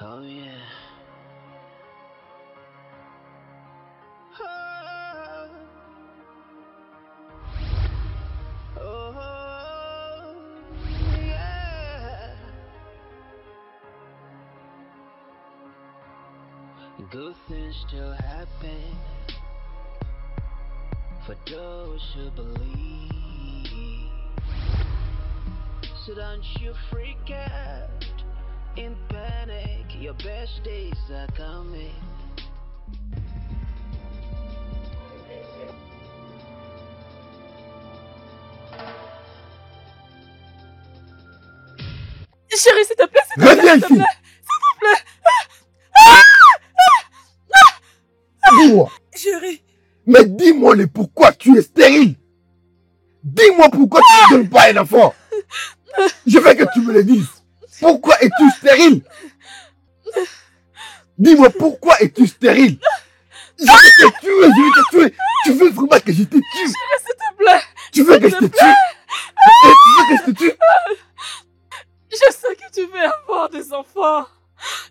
Oh yeah. Oh, yeah. Good things still happen for those who believe. So don't you freak out in panic. Your best days are coming. Chérie, s'il te plaît, s'il te plaît, Reviens s'il te ici. plaît, s'il te plaît. Dis-moi. Chérie, Mais dis-moi le pourquoi tu es stérile. Dis-moi pourquoi tu ne donnes pas un enfant. Je veux que tu me le dises. Pourquoi es-tu stérile? Dis-moi pourquoi es-tu stérile? Je vais te tuer, je vais te tuer. Tu veux vraiment que je te tue? chérie, s'il te plaît. Tu veux que je te tue? Tu veux que je te tue? Je sais que tu veux avoir des enfants.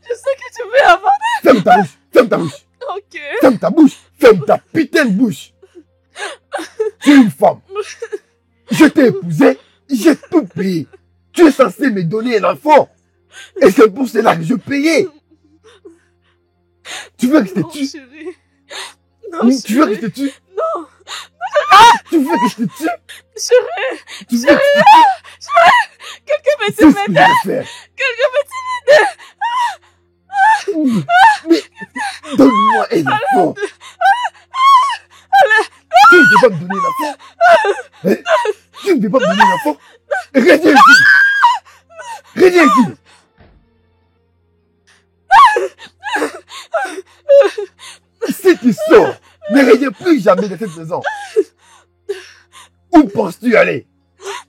Je sais que tu veux avoir des... Ferme ta bouche, ferme ta bouche. Ok. Ferme ta bouche, ferme ta putain de bouche. Tu es une femme. Je t'ai épousé, j'ai tout payé. Tu es censé me donner un enfant. Et c'est pour cela que je payais. Tu veux que je te Non, tue? chérie. Non, Tu veux que chérie. je te tue? Non, Tu veux que je te tue? chérie. Tu veux que je te tue? Chérie. Quelqu'un C'est peut ce que je m'aider. vais faire. Quelqu'un peut m'aider. Mais donne-moi un enfant. Tu ne peux pas me donner un enfant. Hein? Tu ne peux pas me donner un enfant. Reviens ici. Reviens ici. Si tu sors, ne reviens plus jamais de cette maison. Où penses-tu aller?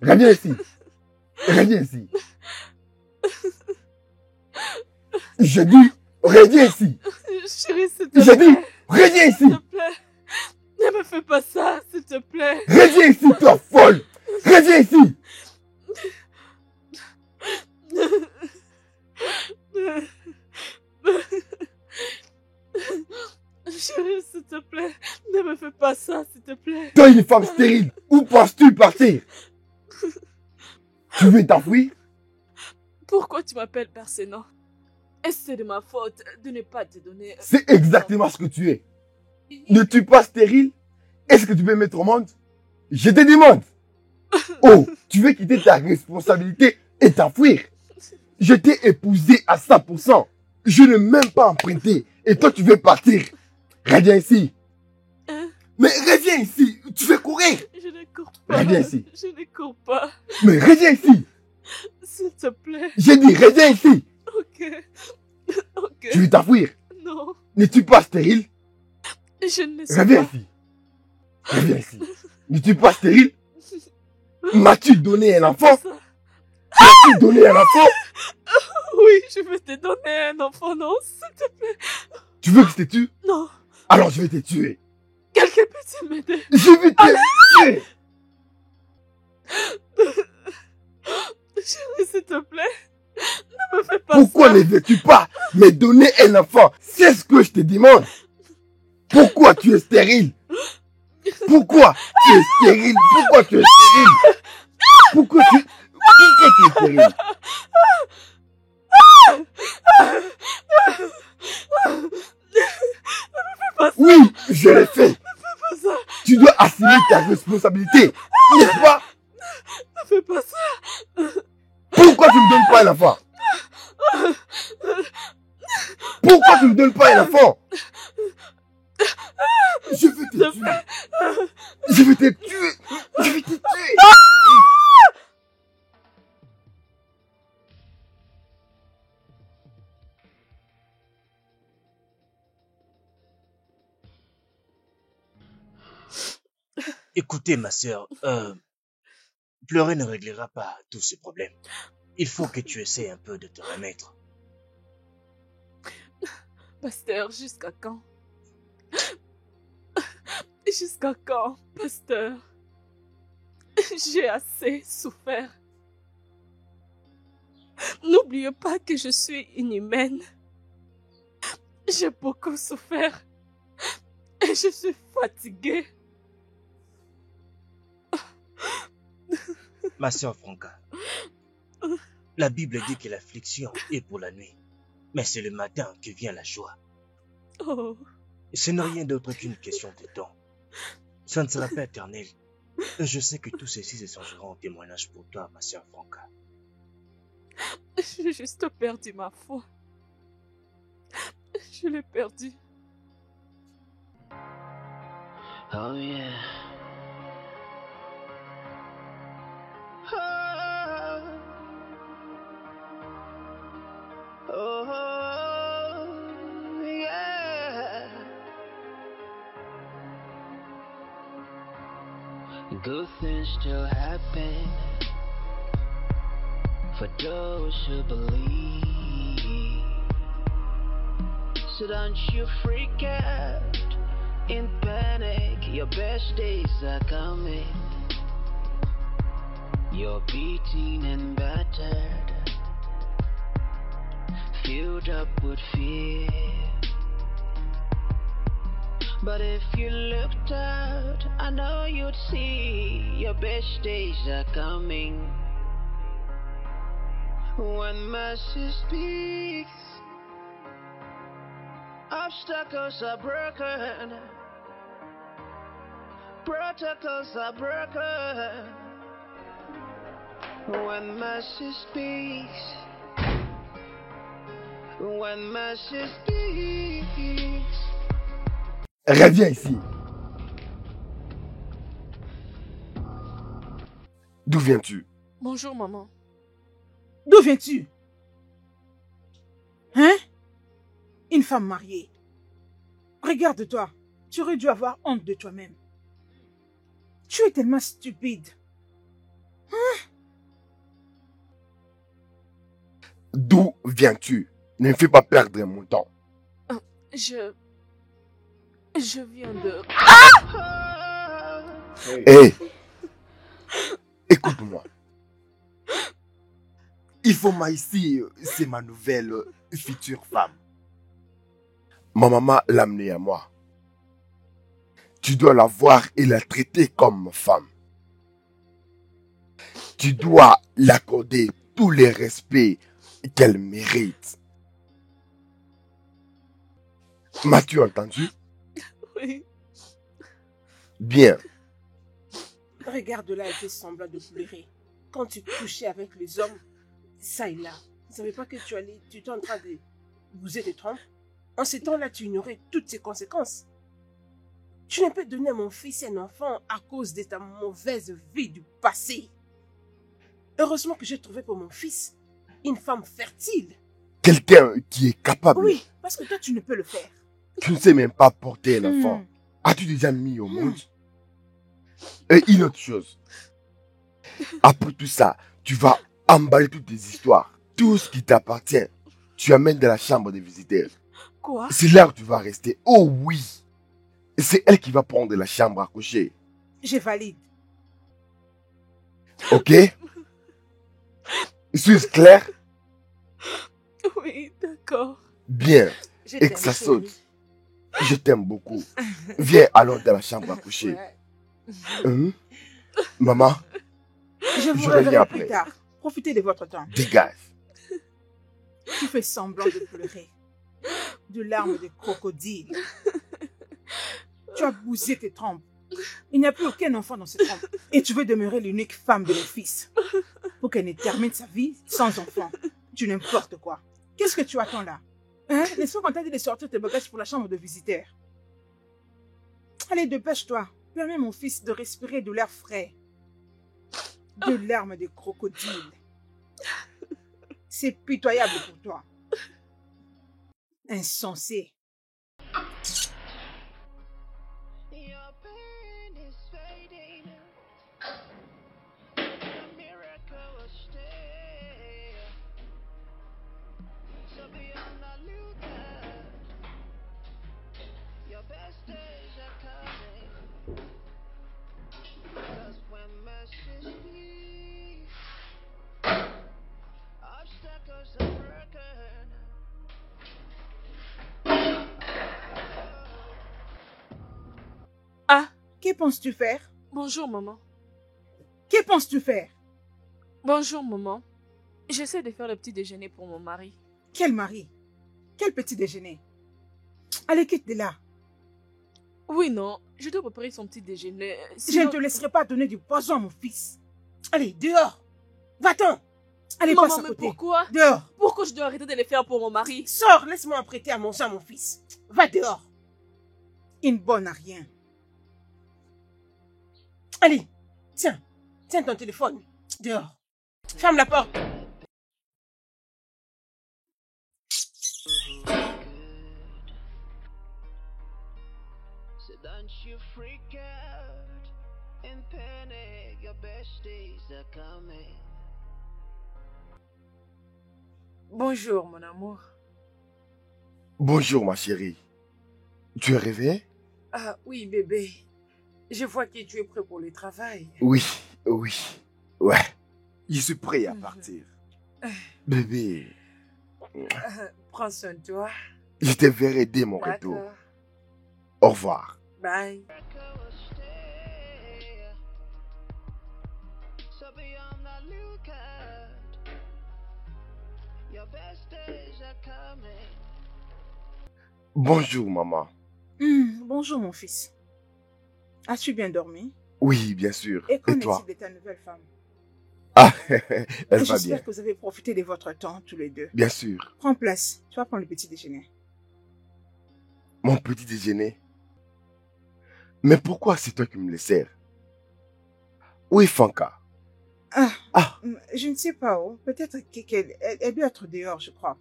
Reviens ici. Reviens ici. Je dis, reviens ici. Chérie, s'il te Je plaît. dis, reviens ici. S'il te plaît. Ne me fais pas ça, s'il te plaît. Reviens ici, toi folle. Reviens ici. Chérie, s'il te plaît. Ne me fais pas ça, s'il te plaît. Toi, une femme stérile, où penses-tu partir? Tu veux t'enfuir? Pourquoi tu m'appelles Persénan? Est-ce que c'est de ma faute de ne pas te donner... C'est exactement ce que tu es. N'es-tu pas stérile? Est-ce que tu peux mettre au monde? Je te demande. Oh, tu veux quitter ta responsabilité et t'enfuir? Je t'ai épousé à 100%. Je n'ai même pas emprunté. Et toi, tu veux partir. Reviens ici. Hein? Mais reviens ici. Tu veux courir. Je ne cours pas. Reviens ici. Je ne cours pas. Mais reviens ici. S'il te plaît. J'ai dit, reviens ici. Ok. Ok. Tu veux t'enfuir. Non. N'es-tu pas stérile? Je ne le suis Reviens pas. ici. Reviens ici. N'es-tu pas stérile? M'as-tu donné un enfant? Ça. M'as-tu donné un enfant? Oui, je vais te donner un enfant, non, s'il te plaît. Tu veux que je te tue? Non. Alors je vais te tuer. Quelqu'un peut-il m'aider? Je vais te tuer. Chérie, s'il te plaît. Ne me fais pas Pourquoi ça. ne veux-tu pas me donner un enfant? C'est ce que je te demande. Pourquoi tu es stérile? Pourquoi tu es stérile? Pourquoi tu es stérile? Pourquoi tu es stérile? Pas ça. Oui, je l'ai fait. Pas ça. Tu dois assumer ta responsabilité. N'est-ce pas? Ne fais pas ça. Pourquoi tu ne me donnes pas un enfant? Pourquoi tu ne me donnes pas un enfant? Je vais te tuer. Je vais te tuer. Je vais te tuer. Écoutez, ma sœur, pleurer ne réglera pas tous ces problèmes. Il faut que tu essaies un peu de te remettre. Pasteur, jusqu'à quand? Jusqu'à quand, pasteur? J'ai assez souffert. N'oubliez pas que je suis une humaine. J'ai beaucoup souffert. Et je suis fatiguée. Ma sœur Franca, la Bible dit que l'affliction est pour la nuit, mais c'est le matin que vient la joie. Oh, Ce n'est rien d'autre qu'une question de temps. Ça ne sera pas éternel. Et je sais que tout ceci se changera en témoignage pour toi, ma sœur Franca. j'ai juste perdu ma foi. Je l'ai perdue. Oh yeah. Oh, oh, yeah. Good things still happen for those who believe. So don't you freak out in panic. Your best days are coming. You're beaten and battered, filled up with fear. But if you looked out, I know you'd see your best days are coming. When mercy speaks, obstacles are broken, protocols are broken. When mercy speaks, when mercy speaks. Reviens ici. D'où viens-tu? Bonjour, maman. D'où viens-tu? Hein? Une femme mariée. Regarde-toi. Tu aurais dû avoir honte de toi-même. Tu es tellement stupide. Hein? D'où viens-tu? Ne me fais pas perdre mon temps. Je viens de... Hé! Écoute-moi. Il faut ici, c'est ma nouvelle future femme. Ma maman l'a amenée à moi. Tu dois la voir et la traiter comme femme. Tu dois l'accorder tous les respects qu'elle mérite. M'as-tu entendu? Oui. Bien. Regarde-la, elle fait semblant de pleurer. Quand tu couchais avec les hommes, ça et là. Tu ne savais pas que tu étais en train de bouser tes trompes. En ces temps-là, tu ignorais toutes ces conséquences. Tu n'as pas donné à mon fils un enfant à cause de ta mauvaise vie du passé. Heureusement que j'ai trouvé pour mon fils une femme fertile. Quelqu'un qui est capable. Oui, parce que toi, tu ne peux le faire. Tu ne sais même pas porter un enfant. As-tu déjà mis au monde? Et une autre chose. Après tout ça, tu vas emballer toutes tes histoires. Tout ce qui t'appartient. Tu amènes dans la chambre des visiteurs. Quoi? C'est là où tu vas rester. Oh oui. C'est elle qui va prendre la chambre à coucher. Je valide. Ok? Suis-je clair? Oui, d'accord. Bien. Je Et t'aime, que ça chérie. saute. Je t'aime beaucoup. Viens alors dans la chambre à coucher. Ouais. Maman, Je vous Je reviens reverrai après. plus tard. Profitez de votre temps. dégage. Tu fais semblant de pleurer. De larmes de crocodile. Tu as bousé tes trompes. Il n'y a plus aucun enfant dans ces trompes. Et tu veux demeurer l'unique femme de mon fils. Pour qu'elle ne termine sa vie sans enfant. Tu n'importe quoi. Qu'est-ce que tu attends là? Hein? N'est-ce pas qu'on t'a dit de sortir tes bagages pour la chambre de visiteurs? Allez, dépêche-toi. Permets à mon fils de respirer de l'air frais. De larmes de crocodile. C'est pitoyable pour toi. Insensé. Your pain is fading. The miracle will stay. So be on the lookout. Your best days are coming. 'Cause when mercy speaks, obstacles are broken. Que penses-tu faire? Bonjour, maman. Que penses-tu faire? Bonjour, maman. J'essaie de faire le petit déjeuner pour mon mari. Quel mari? Quel petit déjeuner? Allez, quitte de là. Oui, non, je dois préparer son petit déjeuner. Je Sinon... ne te laisserai pas donner du poison à mon fils. Allez, dehors. Va-t'en. Allez, Maman, passe à mais côté. pourquoi? Dehors. Pourquoi je dois arrêter de les faire pour mon mari? Sors, laisse-moi apprêter à manger à mon fils. Va dehors. Une bonne à rien. Allez, tiens ton téléphone. Dehors. Ferme la porte. So don't you freak out and panic. Your best days are coming. Bonjour, mon amour. Bonjour, ma chérie. Tu es réveillée? Ah oui, bébé. Je vois que tu es prêt pour le travail. Oui. Ouais. Je suis prêt à partir. Bébé, Prends soin de toi. je te verrai dès mon retour. D'accord. Au revoir. Bye. So be on the lookout. Your best days are coming. Bonjour, maman. Bonjour, mon fils. As-tu bien dormi? Oui, bien sûr. Et qu'en Et toi? est-il de ta nouvelle femme? Ah, elle va bien. J'espère que vous avez profité de votre temps, tous les deux. Bien sûr. Prends place. Tu vas prendre le petit déjeuner. Mon petit déjeuner. Mais pourquoi c'est toi qui me le sers? Où est Fanka? Je ne sais pas où. Peut-être qu'elle elle doit être dehors, je crois.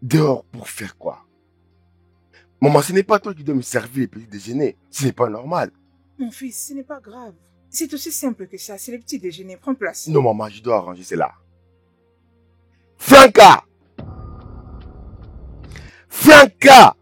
Dehors pour faire quoi? Maman, ce n'est pas toi qui dois me servir le petit déjeuner. Ce n'est pas normal. Mon fils, ce n'est pas grave. C'est aussi simple que ça. C'est le petit déjeuner. Prends place. Non, maman, je dois arranger cela. Franca! Franca!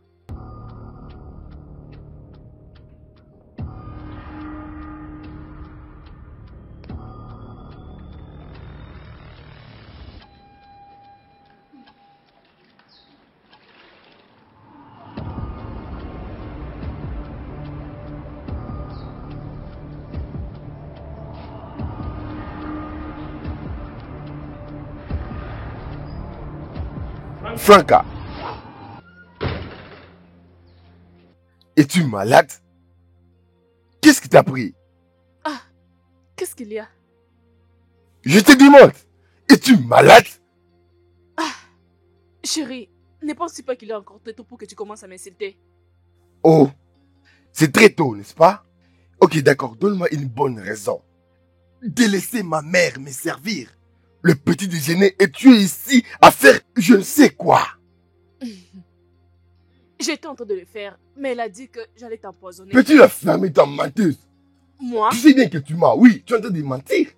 Franca! Es-tu malade? Qu'est-ce qui t'a pris? Qu'est-ce qu'il y a? Je te demande, es-tu malade? Chérie, ne penses-tu pas qu'il est encore trop tôt pour que tu commences à m'insulter? Oh, c'est très tôt, n'est-ce pas? Ok, d'accord, donne-moi une bonne raison de laisser ma mère me servir le petit déjeuner et tu es ici à faire je ne sais quoi. J'étais en train de le faire, mais elle a dit que j'allais t'empoisonner. Peux-tu la fermer ta menteuse? Moi? Tu sais bien que tu m'as, oui, tu es en train de mentir.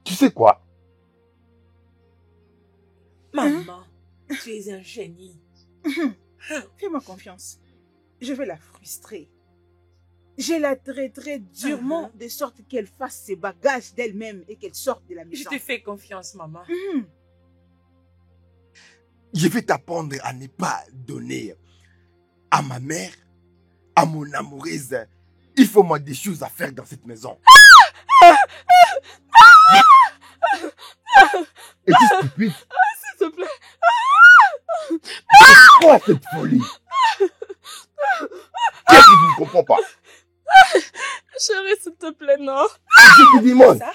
Tu sais quoi? Maman, tu es un génie. Fais-moi confiance. Je vais la frustrer. Je la traiterai durement de sorte qu'elle fasse ses bagages d'elle-même et qu'elle sorte de la Je maison. te fais confiance, maman. Je vais t'apprendre à ne pas donner à ma mère, à mon amoureuse. Il faut moi des choses à faire dans cette maison. Es-tu stupide? S'il te plaît. C'est quoi cette folie? Qu'est-ce que tu ne comprends pas? Chérie, s'il te plaît, non. Je te demande. Ça?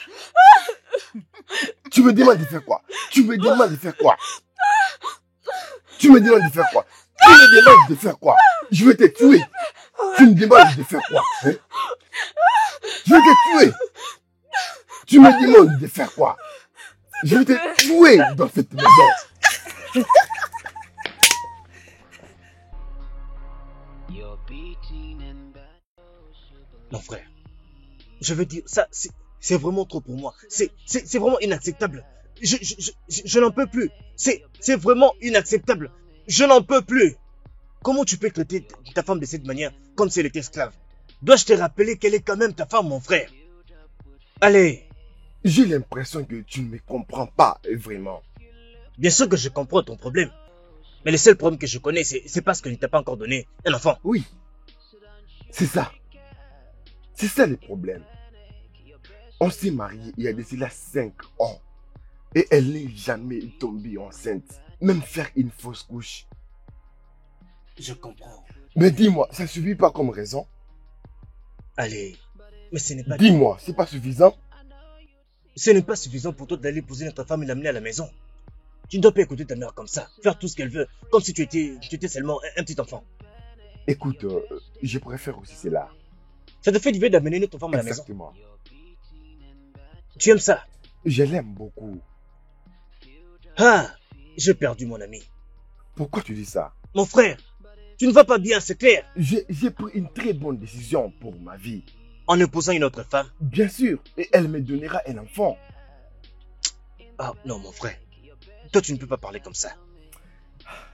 Tu me demandes de faire quoi? Tu me demandes de faire quoi? Tu me demandes de faire quoi? Tu me demandes de faire quoi? Je vais te tuer. Tu me demandes de faire quoi? Hein? Je vais te tuer. Tu me demandes de faire quoi? Je vais te tuer dans cette maison. You're beating and Mon frère, je veux dire, ça, c'est vraiment trop pour moi. C'est vraiment inacceptable. Je n'en peux plus. C'est vraiment inacceptable. Je n'en peux plus. Comment tu peux traiter ta femme de cette manière, comme si elle était esclave? Dois-je te rappeler qu'elle est quand même ta femme, mon frère? Allez. J'ai l'impression que tu ne me comprends pas vraiment. Bien sûr que je comprends ton problème. Mais le seul problème que je connais, c'est parce que tu ne t'as pas encore donné un enfant. Oui. C'est ça. C'est ça le problème. On s'est mariés il y a de cela 5 ans. Et elle n'est jamais tombée enceinte. Même faire une fausse couche. Je comprends. Mais dis-moi, ça suffit pas comme raison? Allez, mais ce n'est pas... Dis-moi, c'est pas suffisant? Ce n'est pas suffisant pour toi d'aller épouser notre femme et l'amener à la maison. Tu ne dois pas écouter ta mère comme ça, faire tout ce qu'elle veut, comme si tu étais seulement un petit enfant. Écoute, je préfère aussi cela. Ça te fait du bien d'amener notre femme à la maison. Exactement. Tu aimes ça? Je l'aime beaucoup. Ah, j'ai perdu mon ami. Pourquoi tu dis ça? Mon frère, tu ne vas pas bien, c'est clair. J'ai pris une très bonne décision pour ma vie. En épousant une autre femme? Bien sûr, et elle me donnera un enfant. Ah non, mon frère. Toi, tu ne peux pas parler comme ça.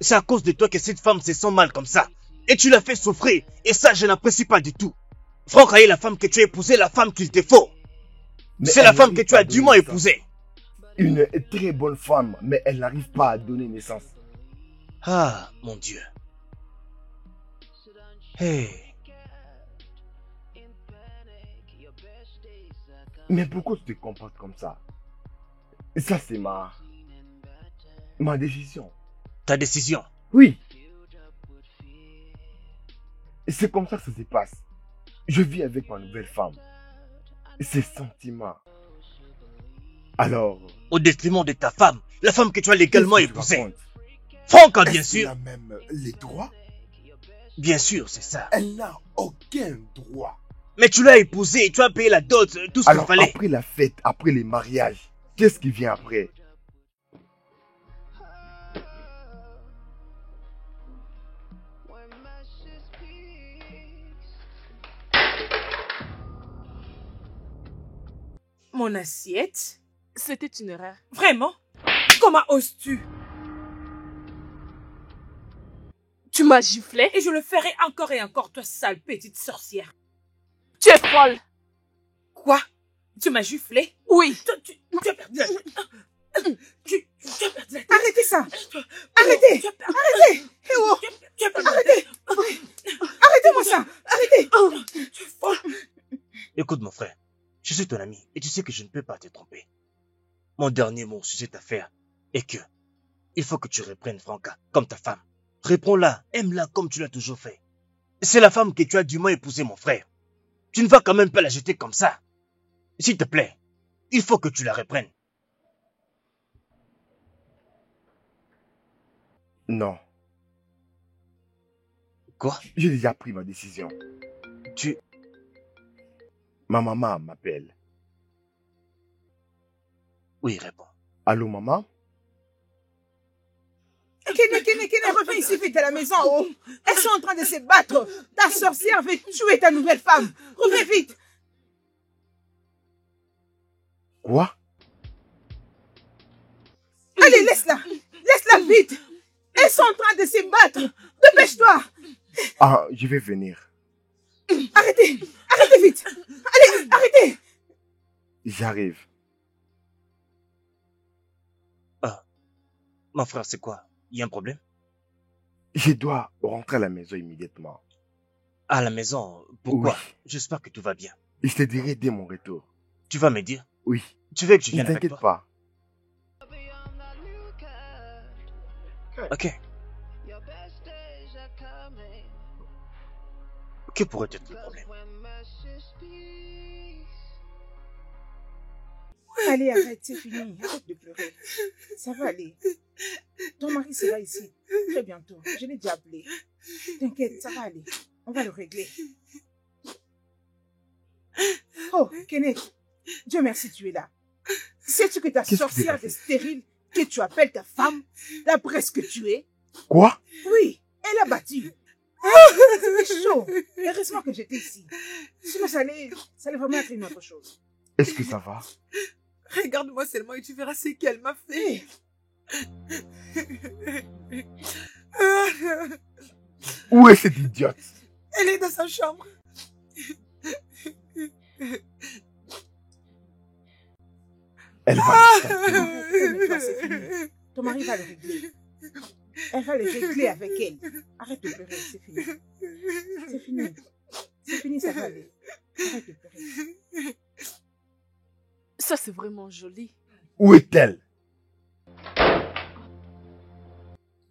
C'est à cause de toi que cette femme se sent mal comme ça. Et tu l'as fait souffrir. Et ça, je n'apprécie pas du tout. Franck a eu la femme que tu as épousée, la femme qu'il te faut. C'est la femme que tu as dûment épousée. Une très bonne femme, mais elle n'arrive pas à donner naissance. Ah, mon Dieu. Hey. Mais pourquoi tu te comportes comme ça? Ça, c'est ma décision. Ta décision? Oui. C'est comme ça que ça se passe. Je vis avec ma nouvelle femme. Ses sentiments. Alors... Au détriment de ta femme, la femme que tu as légalement qu'est-ce que tu épousée. racontes? Franck, bien Est-ce qu'elle sûr. a même les droits? Bien sûr, c'est ça. Elle n'a aucun droit. Mais tu l'as épousée et tu as payé la dot, tout ce qu'il Alors, fallait. après la fête, après les mariages, qu'est-ce qui vient après? Mon assiette? C'était une erreur. Vraiment? Comment oses-tu? Tu m'as giflé? Et je le ferai encore et encore, toi sale petite sorcière. Tu es folle! Quoi? Tu m'as giflé? Oui! Tu as perdu la tête. Tu as perdu la tête. Arrêtez ça! Arrêtez! Arrêtez! Eh oh! Arrêtez! Arrêtez-moi ça! Arrêtez! Tu es folle! Écoute, mon frère, je suis ton ami et tu sais que je ne peux pas te tromper. Mon dernier mot sur cette affaire est que il faut que tu reprennes Franca comme ta femme. Réponds-la, aime-la comme tu l'as toujours fait. C'est la femme que tu as dûment épousée, mon frère. Tu ne vas quand même pas la jeter comme ça. S'il te plaît, il faut que tu la reprennes. Non. Quoi? J'ai déjà pris ma décision. Ma maman m'appelle. Oui, réponds. Allô, maman? Kene, reviens ici vite à la maison. Oh. Elles sont en train de se battre. Ta sorcière veut tuer ta nouvelle femme. Reviens vite. Quoi? Allez, laisse-la. Laisse-la vite. Elles sont en train de se battre. Dépêche-toi. Ah, je vais venir. Arrêtez. Arrêtez vite. Allez, arrêtez. J'arrive. Ah, mon frère, c'est quoi? Il y a un problème? Je dois rentrer à la maison immédiatement. À la maison? Pourquoi? Oui. J'espère que tout va bien. Je te dirai dès mon retour. Tu vas me dire? Oui. Tu veux que je Ne vienne avec t'inquiète toi? pas. Ok. Que pourrait être le problème? Allez, arrête, c'est fini. Arrête de pleurer. Ça va aller. Ton mari sera ici très bientôt. Je l'ai déjà appelé. T'inquiète, ça va aller. On va le régler. Oh, Kenneth, Dieu merci, tu es là. Sais-tu que ta Qu'est-ce qui s'est sorcière de passé? stérile que tu appelles ta femme, d'après ce que tu es, Quoi? oui, elle a battu. C'était chaud. Heureusement que j'étais ici. Sinon, ça allait vraiment être une autre chose. Est-ce que ça va? Regarde-moi seulement et tu verras ce qu'elle m'a fait. Où est cette idiote? Elle est dans sa chambre. Elle va Calme-toi, c'est fini. Ton mari va le régler. Elle va le régler avec elle. Arrête de pleurer, c'est fini. C'est fini. C'est fini, ça va aller. Arrête de pleurer. Ça, c'est vraiment joli. Où est-elle?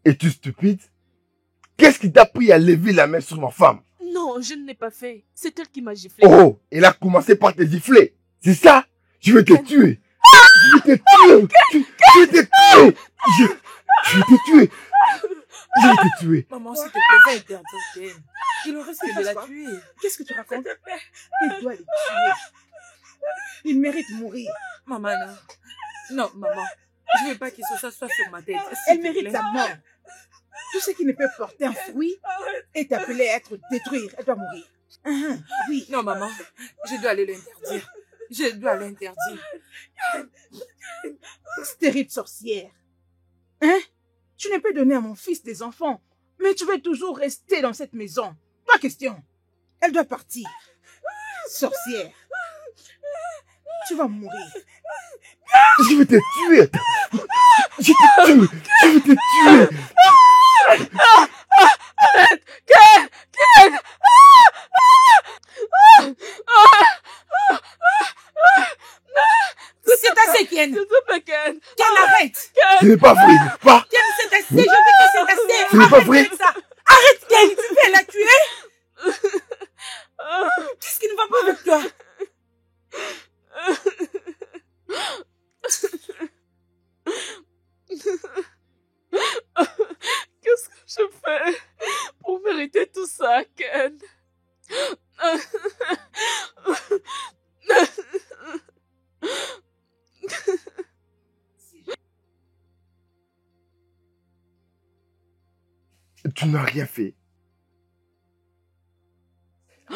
Es-tu stupide? Qu'est-ce qui t'a pris à lever la main sur ma femme? Non, je ne l'ai pas fait. C'est elle qui m'a giflé. Oh, elle a commencé par te gifler. C'est ça? Je vais te tuer. Je vais te tuer. Je vais te tuer. Je vais te tuer. Je vais te tuer. Maman, s'il te plaît, va interdire Ken. Il aurait risque de la tuer. Qu'est-ce que tu racontes? Il doit les tuer. Il mérite de mourir. Maman, non. Non, maman. Je veux pas qu'il se s'assoie sur ma tête. Elle mérite sa mort. Tout ce qui ne peut porter un fruit est appelé à être détruit. Elle doit mourir. Oui. Non, maman. Je dois aller l'interdire. Je dois l'interdire. Stérile sorcière. Hein? Tu ne peux donner à mon fils des enfants, mais tu veux toujours rester dans cette maison. Pas question. Elle doit partir. Sorcière. Tu vas mourir. Je vais te tuer. Je te tue. Je vais te tuer. Arrête! Ken! Ken! C'est assez, Ken. S'il te plaît, Ken! Ken, arrête. Ce n'est pas vrai, n'est-ce pas? Ken, c'est assez. Je dis que c'est assez. Ce n'est pas vrai? Arrête avec ça. Arrête, Ken. Tu veux la tuer? Qu'est-ce qui ne va pas avec toi? Qu'est-ce que je fais pour mériter tout ça, Ken? Tu n'as rien fait.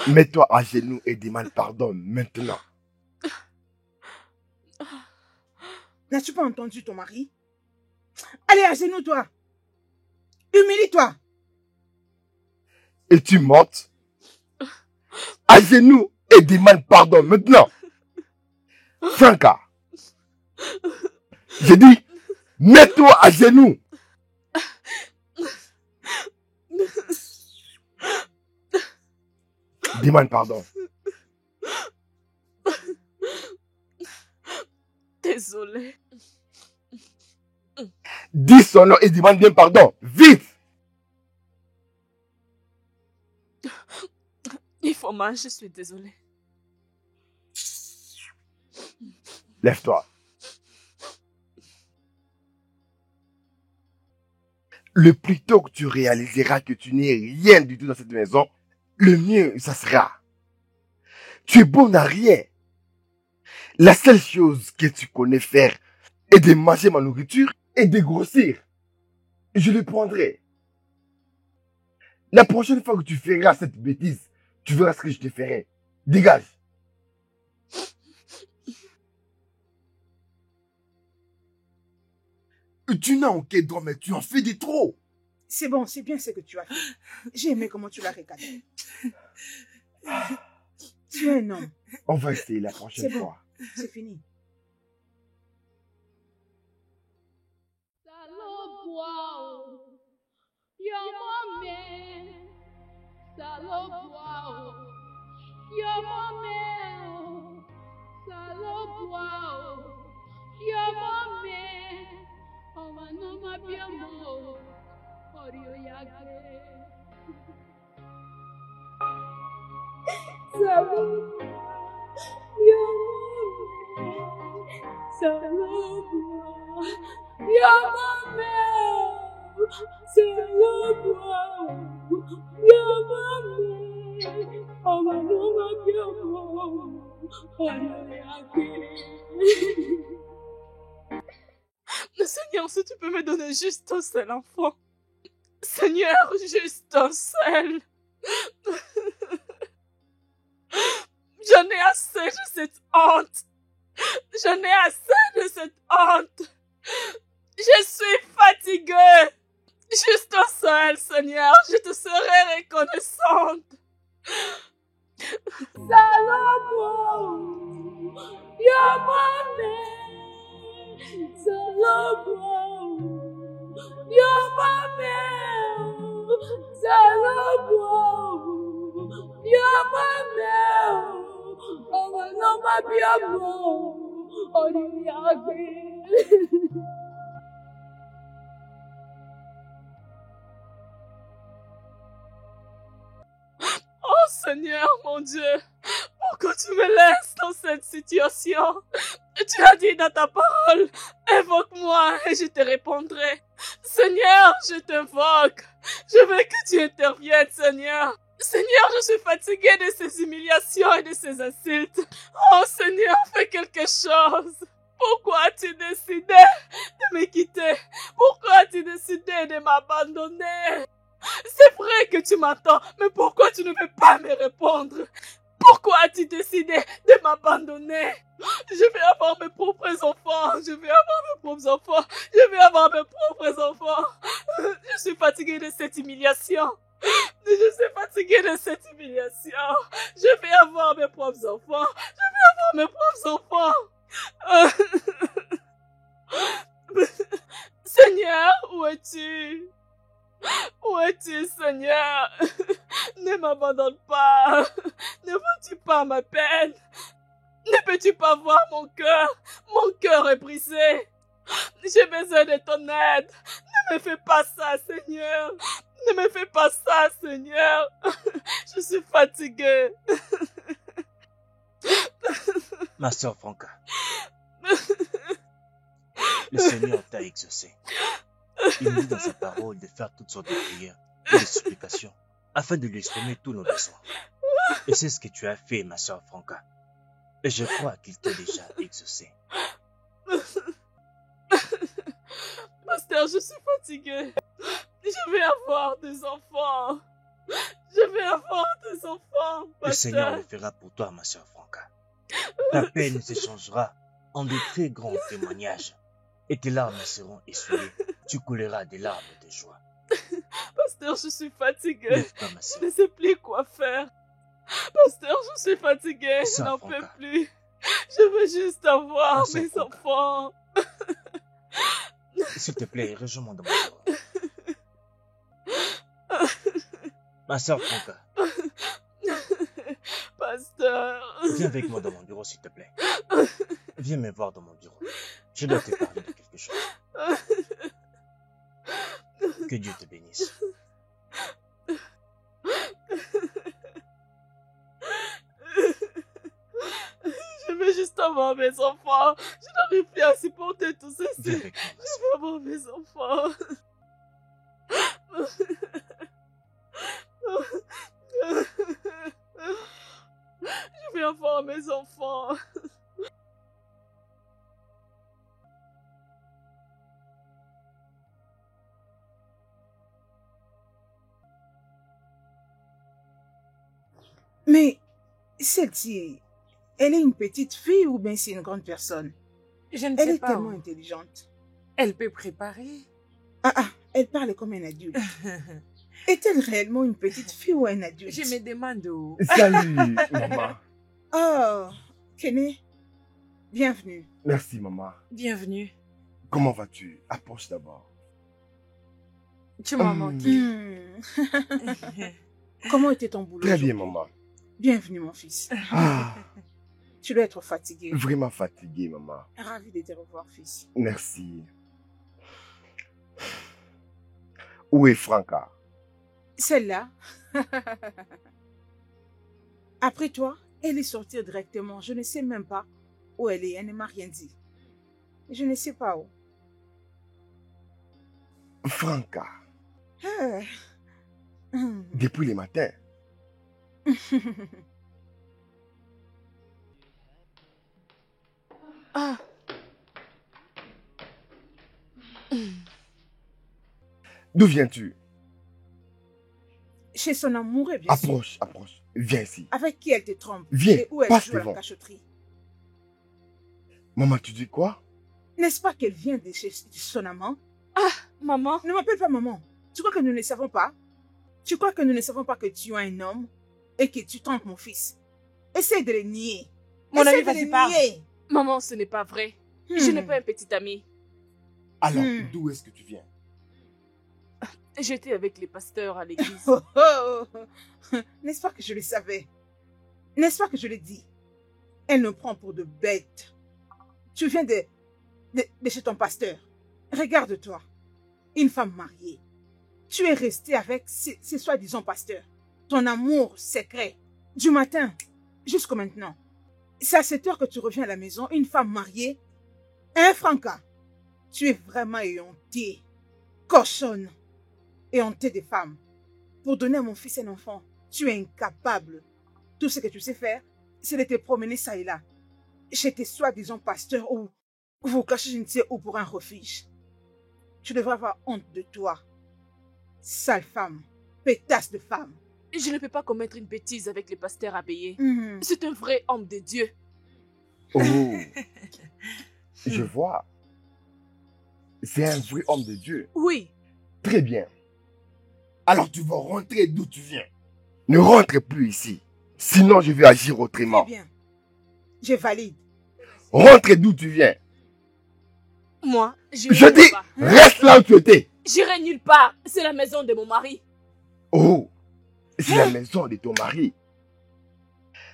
Mets-toi à genoux et demande pardon maintenant. N'as-tu pas entendu ton mari? Allez, à genoux, toi. Humilie-toi. Es-tu morte? À genoux et demande pardon maintenant. Franca. J'ai dit, mets-toi à genoux. Demande pardon. Désolée. Dis son nom et demande bien pardon. Vite! Il faut mal, je suis désolée. Lève-toi. Le plus tôt que tu réaliseras que tu n'es rien du tout dans cette maison, le mieux ça sera. Tu es bon à rien. La seule chose que tu connais faire est de manger ma nourriture et de grossir. Je le prendrai. La prochaine fois que tu feras cette bêtise, tu verras ce que je te ferai. Dégage. Tu n'as aucun droit, mais tu en fais des trop. C'est bon, c'est bien ce que tu as fait. J'ai aimé comment tu l'as recadré. Tu es un homme. On va essayer la prochaine C'est bon. fois. C'est fini. Seigneur, si tu peux me donner juste un seul enfant. Seigneur, juste un seul. J'en ai assez de cette honte. J'en ai assez de cette honte. Je suis fatiguée. Juste un seul, Seigneur. Je te serai reconnaissante. Oh Seigneur, mon Dieu, pourquoi tu me laisses dans cette situation? Tu as dit dans ta parole, invoque-moi et je te répondrai. Seigneur, je t'invoque. Je veux que tu interviennes, Seigneur. Seigneur, je suis fatiguée de ces humiliations et de ces insultes. Oh Seigneur, fais quelque chose. Pourquoi as-tu décidé de me quitter? Pourquoi as-tu décidé de m'abandonner? C'est vrai que tu m'attends, mais pourquoi tu ne veux pas me répondre? Pourquoi as-tu décidé de m'abandonner? Je vais avoir mes propres enfants. Je vais avoir mes propres enfants. Je vais avoir mes propres enfants. Je suis fatiguée de cette humiliation. Je suis fatiguée de cette humiliation. Je vais avoir mes propres enfants. Je vais avoir mes propres enfants. Seigneur, où es-tu? Où es-tu, Seigneur? Ne m'abandonne pas. Ne vois-tu pas ma peine? Ne peux-tu pas voir mon cœur? Mon cœur est brisé. J'ai besoin de ton aide. Ne me fais pas ça, Seigneur. Ne me fais pas ça, Seigneur. Je suis fatiguée. Ma sœur Franca, le Seigneur t'a exaucé. Il dit dans sa parole de faire toutes sortes de prières et de supplications afin de lui exprimer tous nos besoins. Et c'est ce que tu as fait, ma sœur Franca. Et je crois qu'il t'a déjà exaucé. Pasteur, je suis fatiguée. Je vais avoir des enfants. Je vais avoir des enfants, pasteur. Le Seigneur le fera pour toi, ma sœur Franca. Ta peine s'échangera en de très grands témoignages. Et tes larmes seront essuyées. Tu couleras des larmes de joie. Pasteur, je suis fatiguée. Lève-toi, ma sœur. Je ne sais plus quoi faire. Pasteur, je suis fatiguée. Je Sœur n'en Franca. peux plus. Je veux juste avoir Ma sœur mes Franca. enfants. S'il te plaît, rejoins-moi dans mon bureau. Ma sœur Franca, Pasteur. viens avec moi dans mon bureau, s'il te plaît. Viens me voir dans mon bureau. Je dois te parler de quelque chose. Que Dieu te bénisse. Je veux juste avoir mes enfants. Je n'arrive plus à supporter tout Viens ceci. avec moi, ma Je sœur. veux avoir mes enfants. Je veux avoir mes enfants. Mais celle-ci, elle est une petite fille ou bien c'est une grande personne? Je ne Elle sais est pas. tellement intelligente. Elle peut préparer. Ah, elle parle comme un adulte. Est-elle réellement une petite fille ou un adulte? Je me demande où. Salut, maman. Oh, Kené, bienvenue. Merci, maman. Bienvenue. Comment vas-tu? Approche d'abord. Tu m'as manqué. Comment était ton boulot Très bien, aujourd'hui? maman. Bienvenue, mon fils. Ah, Tu dois être fatigué. vraiment fatigué, maman. Ravi de te revoir, fils. Merci. Où est Franca? Celle-là, après toi, elle est sortie directement. Je ne sais même pas où elle est. Elle ne m'a rien dit. Je ne sais pas où. Franca, Ah. depuis le matin. Ah. D'où viens-tu? Chez son amoureux, bien sûr. Approche, approche. Viens ici. Avec qui elle te trompe? Viens, Et où elle passe joue à la devant. cachotterie? Maman, tu dis quoi? N'est-ce pas qu'elle vient de chez son amant? Maman, Ne m'appelle pas maman. Tu crois que nous ne savons pas? Tu crois que nous ne savons pas que tu es un homme et que tu trompes mon fils? Essaye de le nier. Mon Essaye ami, de vas-y, le parle. nier. maman, ce n'est pas vrai. Je n'ai pas un petit ami. Alors, Hmm. d'où est-ce que tu viens? J'étais avec les pasteurs à l'église. Oh, oh, oh. N'est-ce pas que je le savais? N'est-ce pas que je l'ai dit? Elle nous prend pour de bêtes. Tu viens de chez ton pasteur. Regarde-toi. Une femme mariée. Tu es resté avec ces soi-disant pasteurs. Ton amour secret. Du matin jusqu'au maintenant. C'est à cette heure que tu reviens à la maison, une femme mariée. Hein, Franca? Tu es vraiment éhontée. Cochonne. Éhontée des femmes. Pour donner à mon fils un enfant, tu es incapable. Tout ce que tu sais faire, c'est de te promener ça et là. Chez tes soi-disant pasteurs ou vous cachez je ne sais où pour un refuge. Tu devrais avoir honte de toi. Sale femme. Pétasse de femme. Je ne peux pas commettre une bêtise avec les pasteurs abéyés. Mhm. C'est un vrai homme de Dieu. Oh, je vois. C'est un vrai homme de Dieu. Oui. Très bien. Alors tu vas rentrer d'où tu viens. Ne rentre plus ici. Sinon je vais agir Très autrement. bien. Je valide. Rentre d'où tu viens. Moi, Je nulle dis, part. reste là où tu étais. J'irai nulle part. C'est la maison de mon mari. Oh, c'est la maison de ton mari.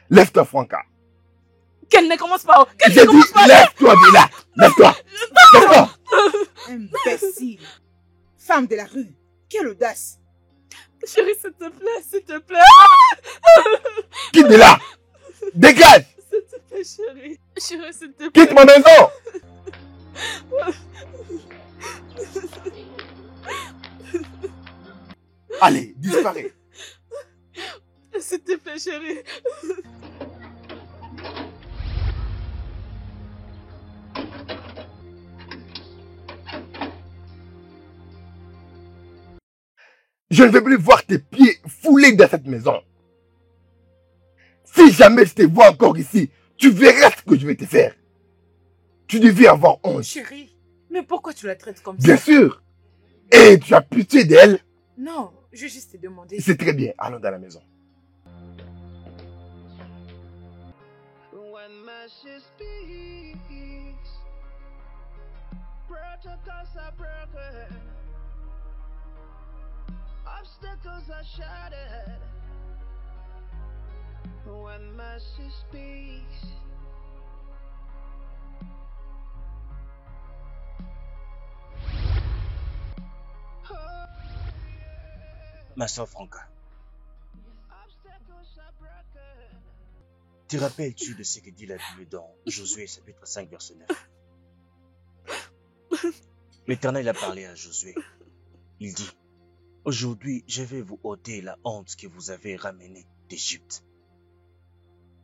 Lève-toi, Franca. Qu'elle ne commence pas. Qu'elle J'ai ne commence dit, pas. lève-toi de là. Lève-toi. Lève-toi. Imbécile. Femme de la rue. Quelle audace. Chérie, s'il te plaît, s'il te plaît. Quitte de là. Dégage. S'il te plaît, chérie. Chérie, s'il te plaît. Quitte ma maison. Allez, disparais. S'il te plaît, chérie. Je ne veux plus voir tes pieds foulés dans cette maison. Si jamais je te vois encore ici, tu verras ce que je vais te faire. Tu devais avoir honte. Chérie, mais pourquoi tu la traites comme Bien ça? sûr. Et tu as pitié d'elle. Non, je vais juste te demander. C'est très bien. Allons dans la maison. When mercy speaks, protocols are broken, obstacles are shattered. When mercy speaks, Ma soeur Franca, obstacles are broken. te rappelles-tu de ce que dit la Bible dans Josué chapitre 5 verset 9? L'Éternel a parlé à Josué. Il dit, aujourd'hui je vais vous ôter la honte que vous avez ramenée d'Égypte.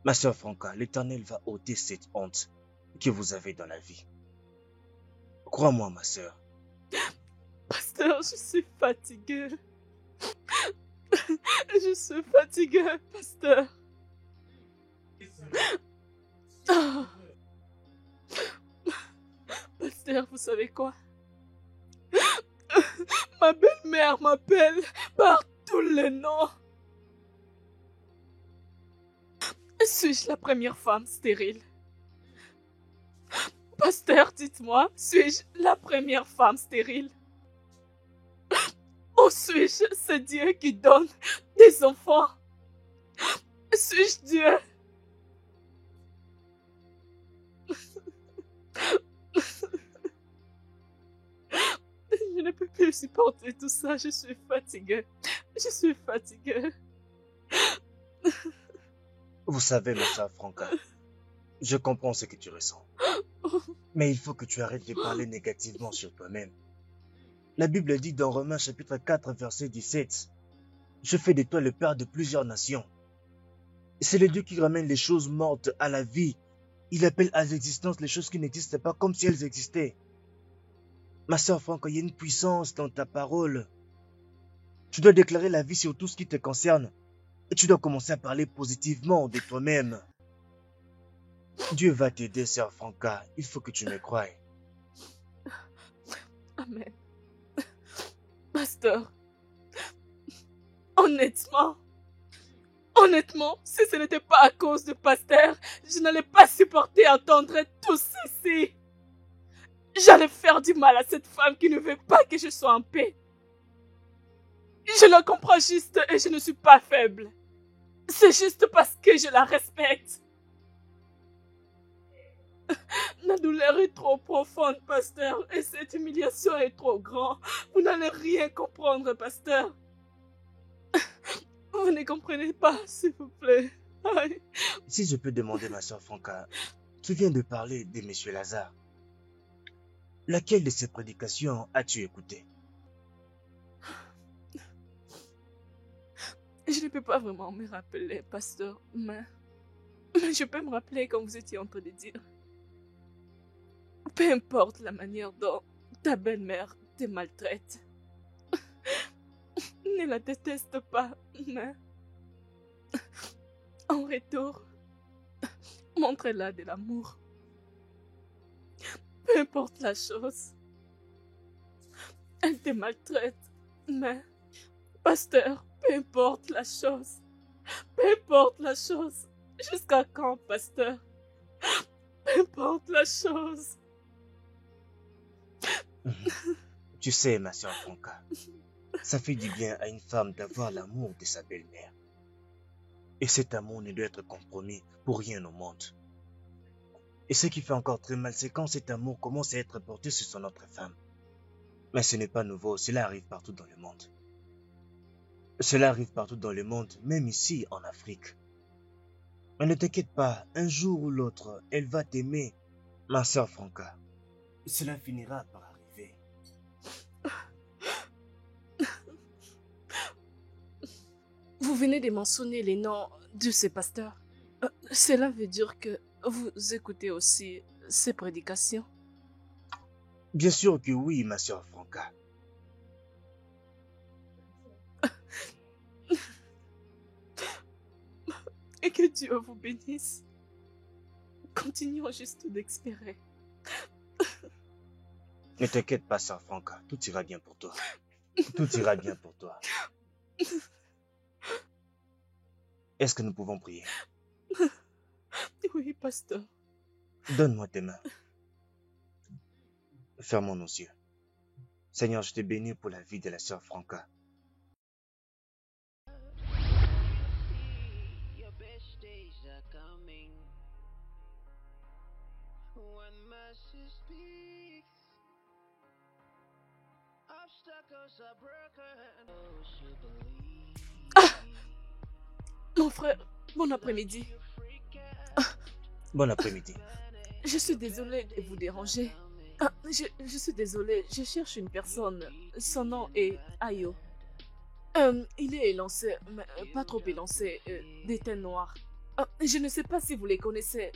Ma soeur Franca, l'Éternel va ôter cette honte que vous avez dans la vie. Crois-moi ma soeur. Pasteur, je suis fatiguée. Je suis fatiguée, pasteur. Ah. Pasteur, vous savez quoi? Ma belle-mère m'appelle par tous les noms. Suis-je la première femme stérile? Pasteur, dites-moi, suis-je la première femme stérile? Ou suis-je ce Dieu qui donne des enfants? Suis-je Dieu? Je ne peux plus supporter tout ça, je suis fatiguée. Je suis fatiguée. Vous savez ma soeur Franca, je comprends ce que tu ressens. Mais il faut que tu arrêtes de parler négativement sur toi-même. La Bible dit dans Romains chapitre 4 verset 17, « Je fais de toi le père de plusieurs nations. » C'est le Dieu qui ramène les choses mortes à la vie. Il appelle à l'existence les choses qui n'existent pas comme si elles existaient. Ma sœur Franca, il y a une puissance dans ta parole. Tu dois déclarer la vie sur tout ce qui te concerne. Et tu dois commencer à parler positivement de toi-même. Dieu va t'aider, sœur Franca. Il faut que tu me croies. Amen. Pasteur, honnêtement, si ce n'était pas à cause de Pasteur, je n'allais pas supporter entendre tout ceci. J'allais faire du mal à cette femme qui ne veut pas que je sois en paix. Je la comprends juste et je ne suis pas faible. C'est juste parce que je la respecte. La douleur est trop profonde, pasteur, et cette humiliation est trop grande. Vous n'allez rien comprendre, pasteur. Vous ne comprenez pas, s'il vous plaît. Aïe. Si je peux demander, ma soeur Franca, tu viens de parler de Monsieur Lazare. Laquelle de ses prédications as-tu écouté? Je ne peux pas vraiment me rappeler, pasteur, mais je peux me rappeler quand vous étiez en train de dire. Peu importe la manière dont ta belle-mère te maltraite. Ne la déteste pas, mais en retour, montre-la de l'amour. Peu importe la chose. Elle te maltraite, mais pasteur, peu importe la chose. Peu importe la chose. Jusqu'à quand, pasteur? Peu importe la chose. Tu sais, ma soeur Franca, ça fait du bien à une femme d'avoir l'amour de sa belle-mère. Et cet amour ne doit être compromis pour rien au monde. Et ce qui fait encore très mal, c'est quand cet amour commence à être porté sur son autre femme. Mais ce n'est pas nouveau, cela arrive partout dans le monde. Cela arrive partout dans le monde, même ici en Afrique. Mais ne t'inquiète pas, un jour ou l'autre, elle va t'aimer, ma soeur Franca. Cela finira par arriver. Vous venez de mentionner les noms de ces pasteurs. Cela veut dire que vous écoutez aussi ces prédications? Bien sûr que oui, ma soeur Franca. Et que Dieu vous bénisse. Continuons juste d'espérer. Ne t'inquiète pas, soeur Franca, tout ira bien pour toi. Tout ira bien pour toi. Est-ce que nous pouvons prier? Oui, pasteur. Donne-moi tes mains. Fermons nos yeux. Seigneur, je te bénis pour la vie de la sœur Franca. Mon frère, bon après-midi. Bon après-midi. Je suis désolée de vous déranger. Je suis désolée, je cherche une personne. Son nom est Ayo. Il est élancé, mais pas trop élancé, des teintes noires. Je ne sais pas si vous les connaissez.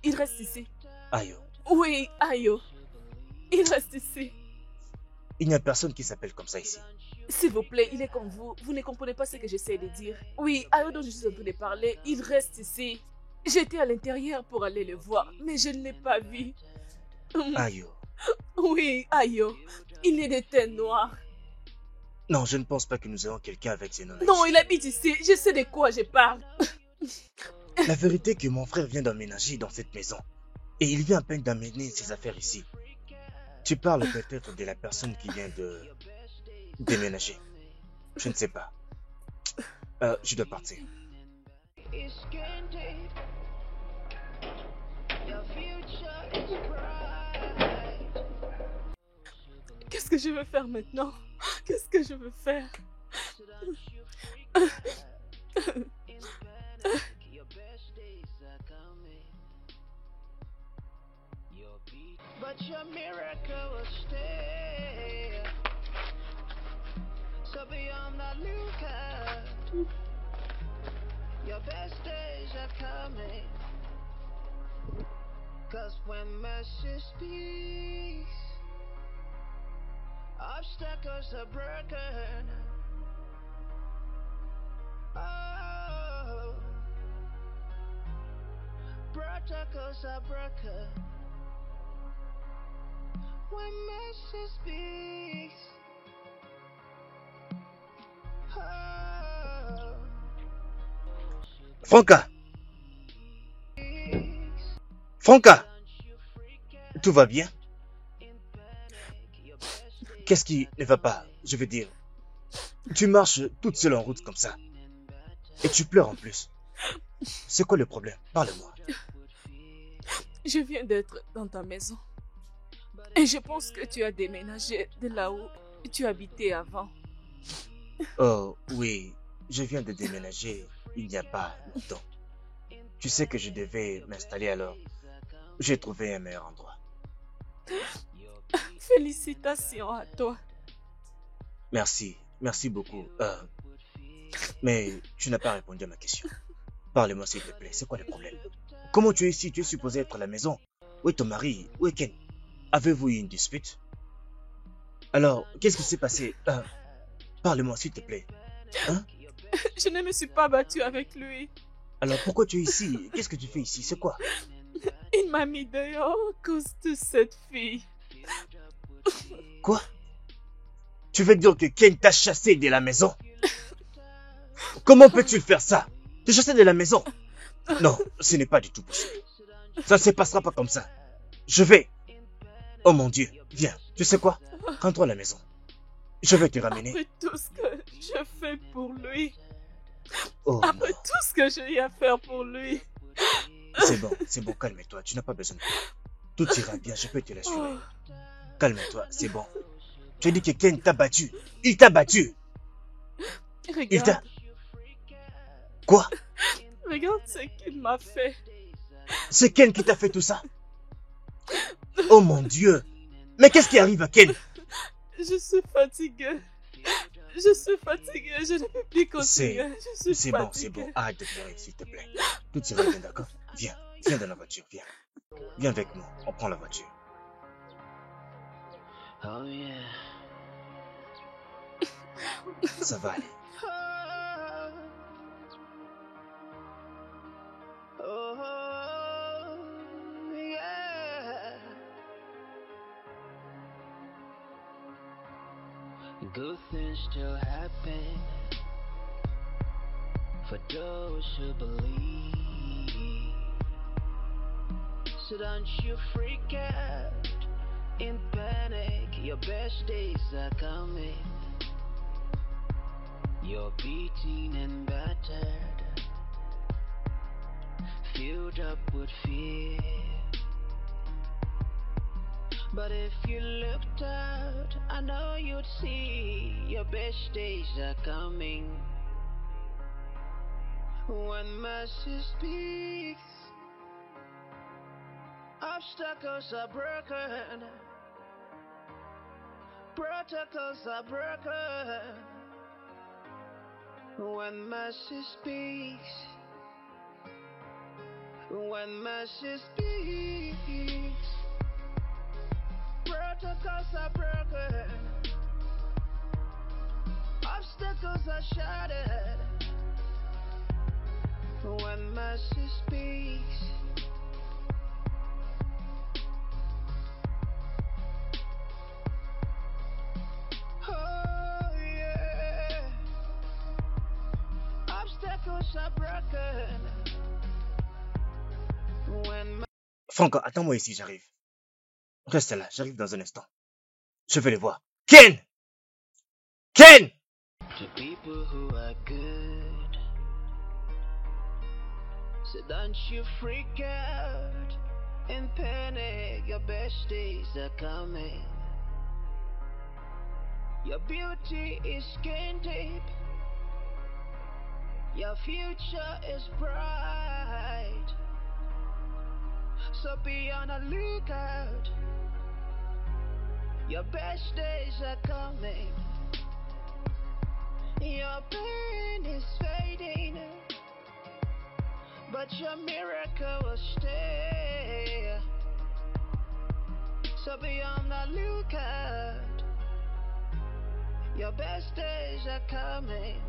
Il reste ici. Ayo. Oui, Ayo. Il reste ici. Il n'y a personne qui s'appelle comme ça ici. S'il vous plaît, il est comme vous. Vous ne comprenez pas ce que j'essaie de dire. Oui, Ayo dont je suis en train de parler, il reste ici. J'étais à l'intérieur pour aller le voir, mais je ne l'ai pas vu. Ayo. Oui, Ayo. Il est des teintes noires. Non, je ne pense pas que nous ayons quelqu'un avec ces noms. Non, il habite ici. Je sais de quoi je parle. La vérité est que mon frère vient d'emménager dans cette maison. Et il vient à peine d'amener ses affaires ici. Tu parles peut-être de la personne qui vient de déménager. Je ne sais pas. Je dois partir. Qu'est-ce que je veux faire maintenant? Qu'est-ce que je veux faire? But your miracle will stay. So be on the lookout. Your best days are coming. 'Cause when mercy speaks, obstacles are broken. Oh, protocols are broken. When mercy speaks, oh, Franca! Franca! Tout va bien? Qu'est-ce qui ne va pas? Je veux dire, Tu marches toute seule en route comme ça. Et tu pleures en plus. C'est quoi le problème? Parle-moi. Je viens d'être dans ta maison. Et je pense que tu as déménagé de là où tu habitais avant. Oh, oui. Je viens de déménager il n'y a pas longtemps. Tu sais que je devais m'installer alors. J'ai trouvé un meilleur endroit. Félicitations à toi. Merci. Merci beaucoup. Mais tu n'as pas répondu à ma question. Parle-moi s'il te plaît. C'est quoi le problème? Comment tu es ici? Tu es supposé être à la maison. Où est ton mari? Où est Ken? Avez-vous eu une dispute? Alors, qu'est-ce qui s'est passé? Parle-moi s'il te plaît. Hein? Je ne me suis pas battue avec lui. Alors pourquoi tu es ici? Qu'est-ce que tu fais ici? C'est quoi? Il m'a mis dehors à cause de cette fille. Quoi? Tu veux dire que Ken t'a chassé de la maison? Comment peux-tu faire ça? Te chasser de la maison? Non, ce n'est pas du tout possible. Ça ne se passera pas comme ça. Je vais... Oh mon Dieu, viens. Tu sais quoi? Rentre à la maison. Je vais te ramener. Après tout ce que je fais pour lui. Oh Après non. tout ce que j'ai eu à faire pour lui. C'est bon, calme-toi. Tu n'as pas besoin de moi. Tout ira bien, je peux te l'assurer. Oh, Calme-toi, c'est bon. Tu as dit que Ken t'a battu. Il t'a battu. Il t'a... regarde, Quoi? regarde ce qu'il m'a fait. C'est Ken qui t'a fait tout ça? Oh mon Dieu. Mais qu'est-ce qui arrive à Ken? Je suis fatiguée. Je suis fatiguée. Je ne peux plus continuer. Je suis C'est fatiguée. bon. Arrête de pleurer, s'il te plaît. Tout ira bien, d'accord? Viens dans la voiture, viens. Viens avec nous, on prend la voiture. Oh yeah. Ça va aller. Oh, yeah. Good things still happen for those who believe. So don't you freak out in panic. Your best days are coming. You're beaten and battered, filled up with fear. But if you looked out, I know you'd see your best days are coming. When mercy speaks, obstacles are broken, protocols are broken. When mercy speaks, when mercy speaks, protocols are broken, obstacles are shattered. When mercy speaks, oh yeah, obstacles are broken. When Franck, attends-moi ici, j'arrive. Reste là, j'arrive dans un instant. Je vais les voir. Ken! Ken! to people who are good, so don't you freak out and panic. Your best days are coming. Your beauty is skin deep. Your future is bright. So be on the lookout. Your best days are coming. Your pain is fading, but your miracle will stay. So be on the lookout. Your best days are coming.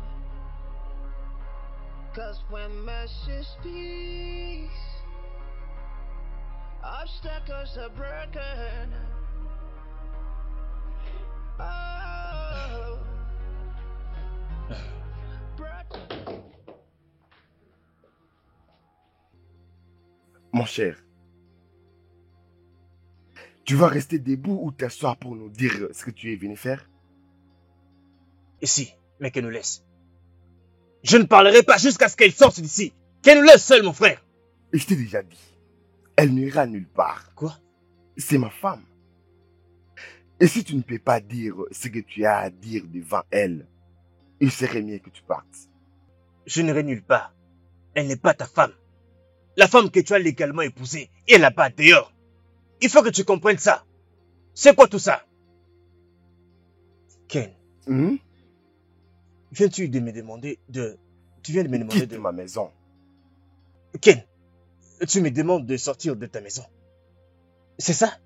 'Cause when mercy speaks, obstacles are broken. Oh, Mon cher, tu vas rester debout ou t'asseoir pour nous dire ce que tu es venu faire? Ici, mais qu'elle nous laisse. Je ne parlerai pas jusqu'à ce qu'elle sorte d'ici. Qu'elle nous laisse seule, mon frère. Et je t'ai déjà dit, elle n'ira nulle part. Quoi? C'est ma femme. Et si tu ne peux pas dire ce que tu as à dire devant elle, il serait mieux que tu partes. Je n'irai nulle part. Elle n'est pas ta femme. La femme que tu as légalement épousée est là-bas, dehors. Il faut que tu comprennes ça. C'est quoi tout ça? Ken, viens-tu de me demander de... Tu viens de me demander Quitte de... ma maison. Ken, tu me demandes de sortir de ta maison. C'est ça?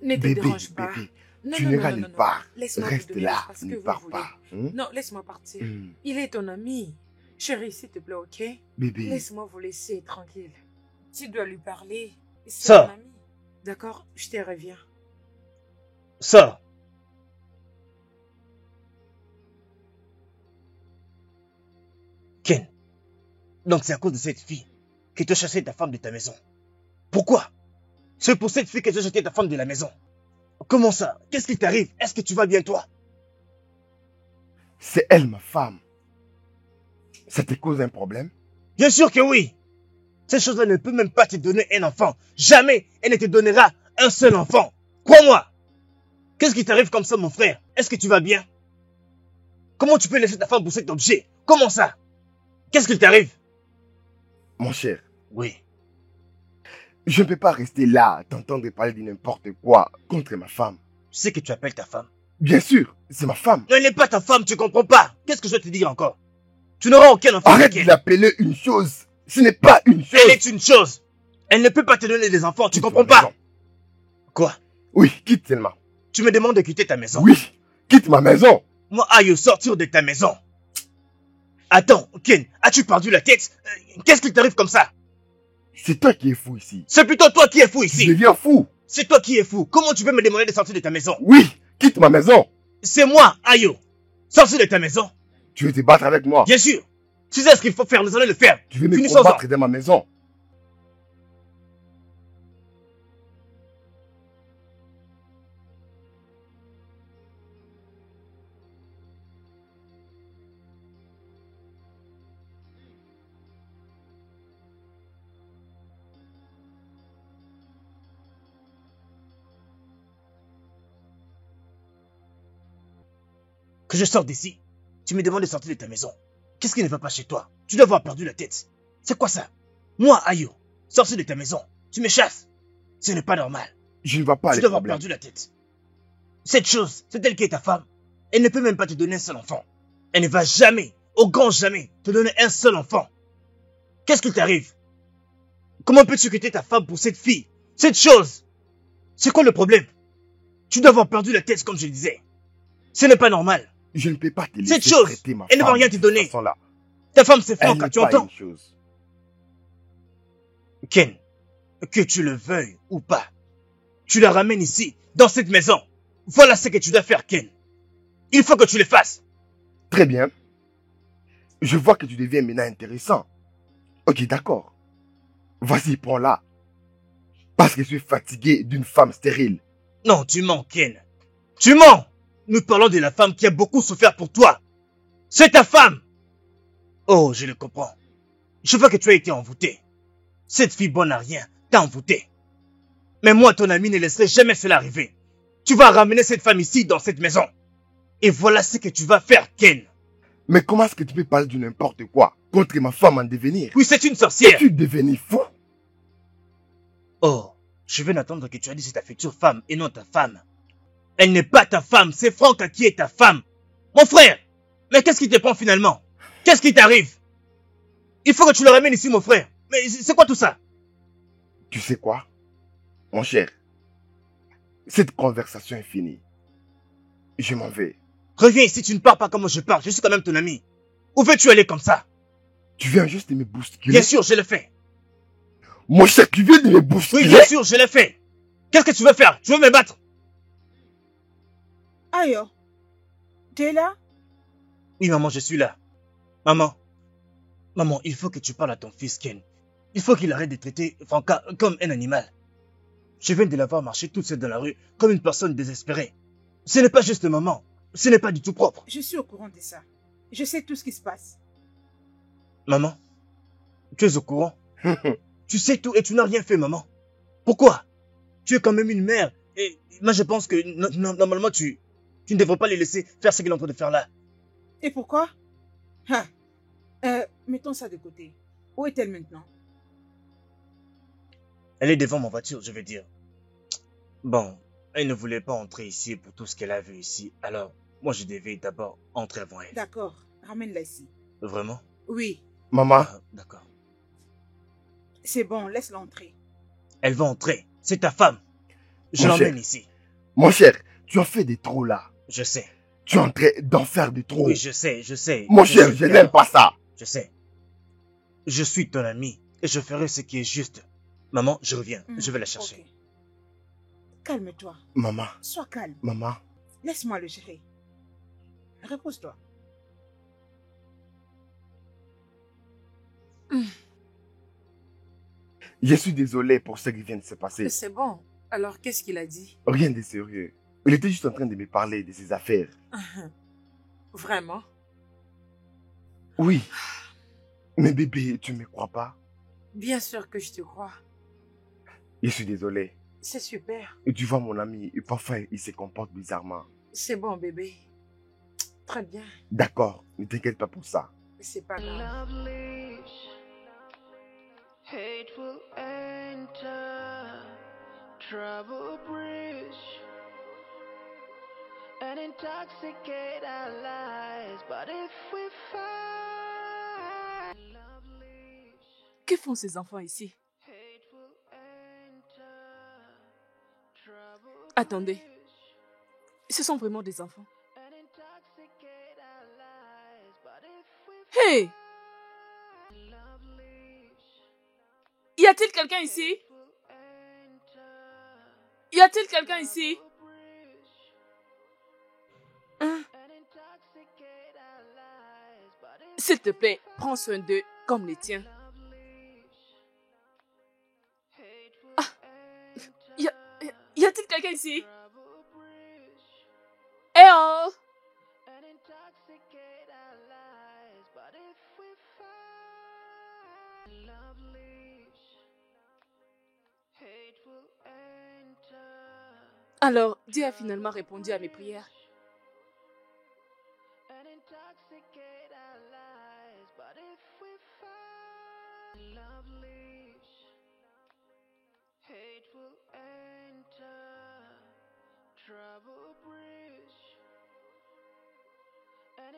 Ne te Bébé, dérange pas. bébé, Non, tu non, n'iras non, nulle non, non. part. Laisse-moi Reste te donner là, parce que ne vous pars voulez. pas. Non, laisse-moi partir. Il est ton ami. Chérie, s'il te plaît, ok? Bébé, Laisse-moi vous laisser tranquille. Tu dois lui parler. C'est Ça. ton ami. D'accord? Je te reviens. Sors. Ken, donc c'est à cause de cette fille que tu as chassé ta femme de ta maison. Pourquoi? C'est pour cette fille que tu as jeté ta femme de la maison. Comment ça? Qu'est-ce qui t'arrive? Est-ce que tu vas bien, toi? c'est elle ma femme. Ça te cause un problème? Bien sûr que oui. Cette chose-là ne peut même pas te donner un enfant. Jamais elle ne te donnera un seul enfant. Crois-moi. Qu'est-ce qui t'arrive comme ça, mon frère? Est-ce que tu vas bien? Comment tu peux laisser ta femme pour cet objet? Comment ça? Qu'est-ce qui t'arrive? Mon cher, Oui. je ne peux pas rester là à t'entendre parler de n'importe quoi contre ma femme. Tu sais que tu appelles ta femme. Bien sûr, c'est ma femme. Non, elle n'est pas ta femme, tu comprends pas. Qu'est-ce que je dois te dire encore? Tu n'auras aucun enfant Arrête avec de elle. l'appeler une chose. Ce n'est pas une chose. Elle est une chose. Elle ne peut pas te donner des enfants, tu Quitte comprends ma pas? maison. Quoi? Oui, quitte seulement. Tu me demandes de quitter ta maison. Oui, quitte ma maison. Moi, aïe, sortir de ta maison. Attends, Ken, as-tu perdu la tête? Qu'est-ce qui t'arrive comme ça? C'est toi qui es fou ici. C'est plutôt toi qui es fou Tu ici. deviens fou. C'est toi qui es fou. Comment tu peux me demander de sortir de ta maison? Oui, quitte ma maison. C'est moi, Ayo. Sortir de ta maison. Tu veux te battre avec moi. Bien sûr. Tu sais ce qu'il faut faire, nous allons le faire. Tu veux me Finissons-en. combattre dans ma maison. Que je sorte d'ici. Tu me demandes de sortir de ta maison. Qu'est-ce qui ne va pas chez toi? Tu dois avoir perdu la tête. C'est quoi ça? Moi, Ayo, sortir de ta maison. Tu me chasses. Ce n'est pas normal. Je ne vois pas Tu les dois avoir problèmes. perdu la tête. Cette chose, c'est elle qui est ta femme. Elle ne peut même pas te donner un seul enfant. Elle ne va jamais, au grand jamais, te donner un seul enfant. Qu'est-ce qui t'arrive? Comment peux-tu quitter ta femme pour cette fille? Cette chose? C'est quoi le problème? Tu dois avoir perdu la tête, comme je le disais. Ce n'est pas normal. Je ne peux pas te laisser Cette chose, traiter ma elle ne va femme rien de te cette donner. façon-là. Ta femme, c'est Elle Franck, n'est tu pas entends? une chose. Ken, que tu le veuilles ou pas, tu la ramènes ici, dans cette maison. Voilà ce que tu dois faire, Ken. Il faut que tu le fasses. Très bien. Je vois que tu deviens maintenant intéressant. Ok, d'accord. Vas-y, prends-la. Parce que je suis fatigué d'une femme stérile. Non, tu mens, Ken. Tu mens. Nous parlons de la femme qui a beaucoup souffert pour toi. C'est ta femme. Oh, je le comprends. Je vois que tu as été envoûté. Cette fille bonne à rien t'a envoûté. Mais moi, ton ami, ne laisserai jamais cela arriver. Tu vas ramener cette femme ici, dans cette maison. Et voilà ce que tu vas faire, Ken. Mais comment est-ce que tu peux parler de n'importe quoi contre ma femme en devenir? Oui, c'est une sorcière. Es-tu devenu fou? Oh, je vais n'attendre que tu as dit c'est ta future femme et non ta femme. Elle n'est pas ta femme, c'est Franck qui est ta femme. Mon frère, mais qu'est-ce qui te prend finalement? Qu'est-ce qui t'arrive? Il faut que tu le ramènes ici, mon frère. Mais c'est quoi tout ça? Tu sais quoi, mon cher? Cette conversation est finie. Je m'en vais. Reviens ici, tu ne pars pas comme je pars, je suis quand même ton ami. Où veux-tu aller comme ça? Tu viens juste de me bousculer. Bien sûr, je le fais. Mon cher, tu viens de me Oui, bousculer. bien sûr, je le fais. Qu'est-ce que tu veux faire? Tu veux me battre? Ayo, t'es là? Oui, maman, je suis là. Maman, il faut que tu parles à ton fils, Ken. Il faut qu'il arrête de traiter Franca comme un animal. Je viens de la voir marcher toute seule dans la rue, comme une personne désespérée. Ce n'est pas juste maman. Ce n'est pas du tout propre. Je suis au courant de ça. Je sais tout ce qui se passe. Maman, tu es au courant? Tu sais tout et tu n'as rien fait, maman. Pourquoi? Tu es quand même une mère. Et moi, je pense que normalement, tu ne devrais pas les laisser faire ce qu'il est en train de faire là. Et pourquoi? Hein? Mettons ça de côté. Où est-elle maintenant? Elle est devant ma voiture, je veux dire. Bon, elle ne voulait pas entrer ici pour tout ce qu'elle a vu ici. Alors, moi, je devais d'abord entrer avant elle. D'accord, ramène-la ici. Vraiment? Oui, Maman, Ah, d'accord. c'est bon, laisse-la entrer. Elle va entrer. C'est ta femme. Je Mon l'emmène cher. ici. mon cher, tu as fait des trop là. Je sais. Tu es en train d'en faire des trop. Oui, je sais, je sais. Mon Je cher, sais je bien. n'aime pas ça. Je sais. Je suis ton ami et je ferai ce qui est juste. Maman, je reviens. Je vais la chercher. Ok. Calme-toi, Maman, sois calme. maman, Laisse-moi le gérer. Repose-toi. je suis désolé pour ce qui vient de se passer. C'est bon. Alors, qu'est-ce qu'il a dit? Rien de sérieux. Il était juste en train de me parler de ses affaires. Vraiment? Oui. Mais bébé, tu ne me crois pas? Bien sûr que je te crois. Je suis désolé. C'est super. Et tu vois mon ami, et parfois il se comporte bizarrement. C'est bon, bébé. Très bien. D'accord, ne t'inquiète pas pour ça. C'est pas grave. Lovely, hateful enter, trouble bridge, and intoxicate our lives. But if we find lovely, Que font ces enfants ici? hateful enter, trouble Attendez. bridge, Ce sont vraiment des enfants. and intoxicate our lives. But if we Hey! find lovely, Y a-t-il quelqu'un ici? Y a-t-il quelqu'un ici? Hein? S'il te plaît, prends soin d'eux comme les tiens. Ah! Y a-t-il quelqu'un ici? Eh oh! Alors, Dieu a finalement répondu à mes prières.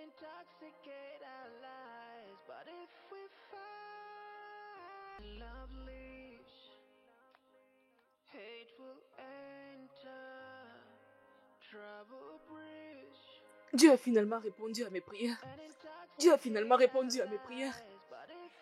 Intoxicate our lives, but if we find lovely, hateful enter, trouble bridge, Dieu a finalement répondu à mes prières. and intoxicate Dieu a finalement répondu à mes prières. our lives, but if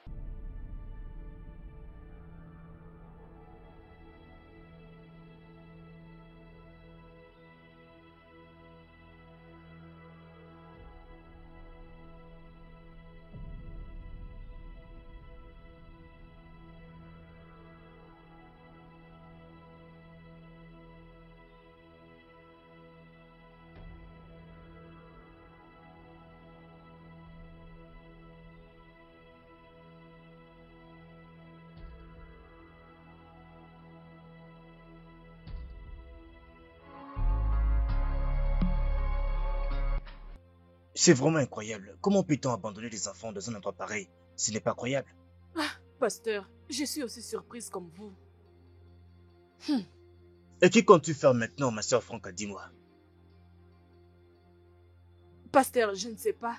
C'est vraiment incroyable. Comment peut-on abandonner des enfants dans un endroit pareil? Ce n'est pas croyable. Pasteur, je suis aussi surprise comme vous. Et qui comptes-tu faire maintenant, ma soeur Franca, dis-moi? Pasteur, je ne sais pas.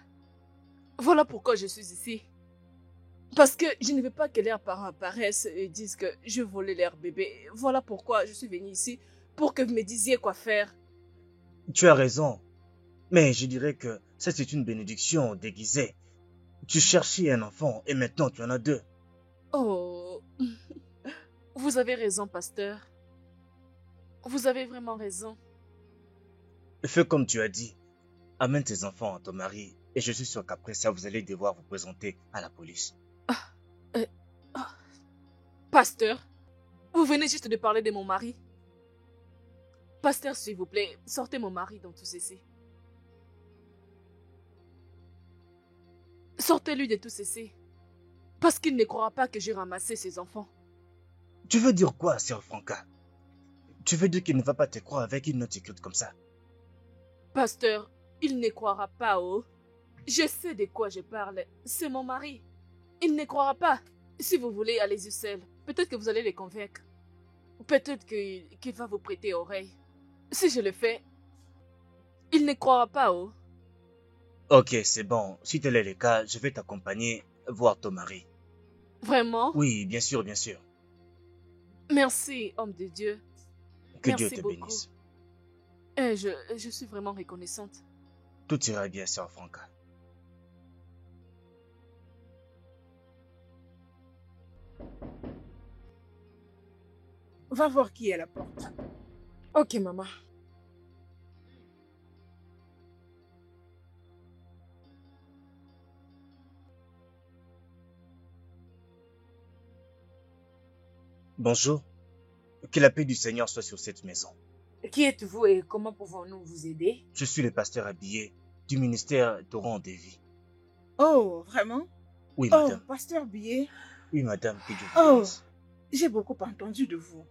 Voilà pourquoi je suis ici. Parce que je ne veux pas que leurs parents apparaissent et disent que je volais leur bébé. Voilà pourquoi je suis venue ici, pour que vous me disiez quoi faire. Tu as raison. Mais je dirais que ça c'est une bénédiction déguisée. Tu cherchais un enfant et maintenant tu en as deux. Oh, vous avez raison, pasteur. Vous avez vraiment raison. Fais comme tu as dit. Amène tes enfants à ton mari et je suis sûr qu'après ça vous allez devoir vous présenter à la police. Pasteur, vous venez juste de parler de mon mari. Pasteur, s'il vous plaît, sortez mon mari dans tout ceci. Sortez-lui de tout ceci. Parce qu'il ne croira pas que j'ai ramassé ses enfants. Tu veux dire quoi, sœur Franca? Tu veux dire qu'il ne va pas te croire avec une note écrite comme ça? Pasteur, il ne croira pas, oh. Je sais de quoi je parle. C'est mon mari. Il ne croira pas. Si vous voulez, allez-y seul. Peut-être que vous allez les convaincre. Peut-être qu'il va vous prêter oreille. Si je le fais, il ne croira pas, oh. Ok, c'est bon. Si tel est le cas, je vais t'accompagner voir ton mari. Vraiment? Oui, bien sûr, bien sûr. Merci, homme de Dieu. Que Merci Dieu te beaucoup. bénisse. Et je suis vraiment reconnaissante. Tout ira bien, sœur Franca. Va voir qui est à la porte. Ok, maman. Bonjour. Que la paix du Seigneur soit sur cette maison. Qui êtes-vous et comment pouvons-nous vous aider? Je suis le pasteur habillé du ministère Torrent des Vies. Oh, vraiment? Oui, Oh, madame. pasteur Billet. Oui, madame, que Dieu vous Oh, bénisse. j'ai beaucoup entendu de vous.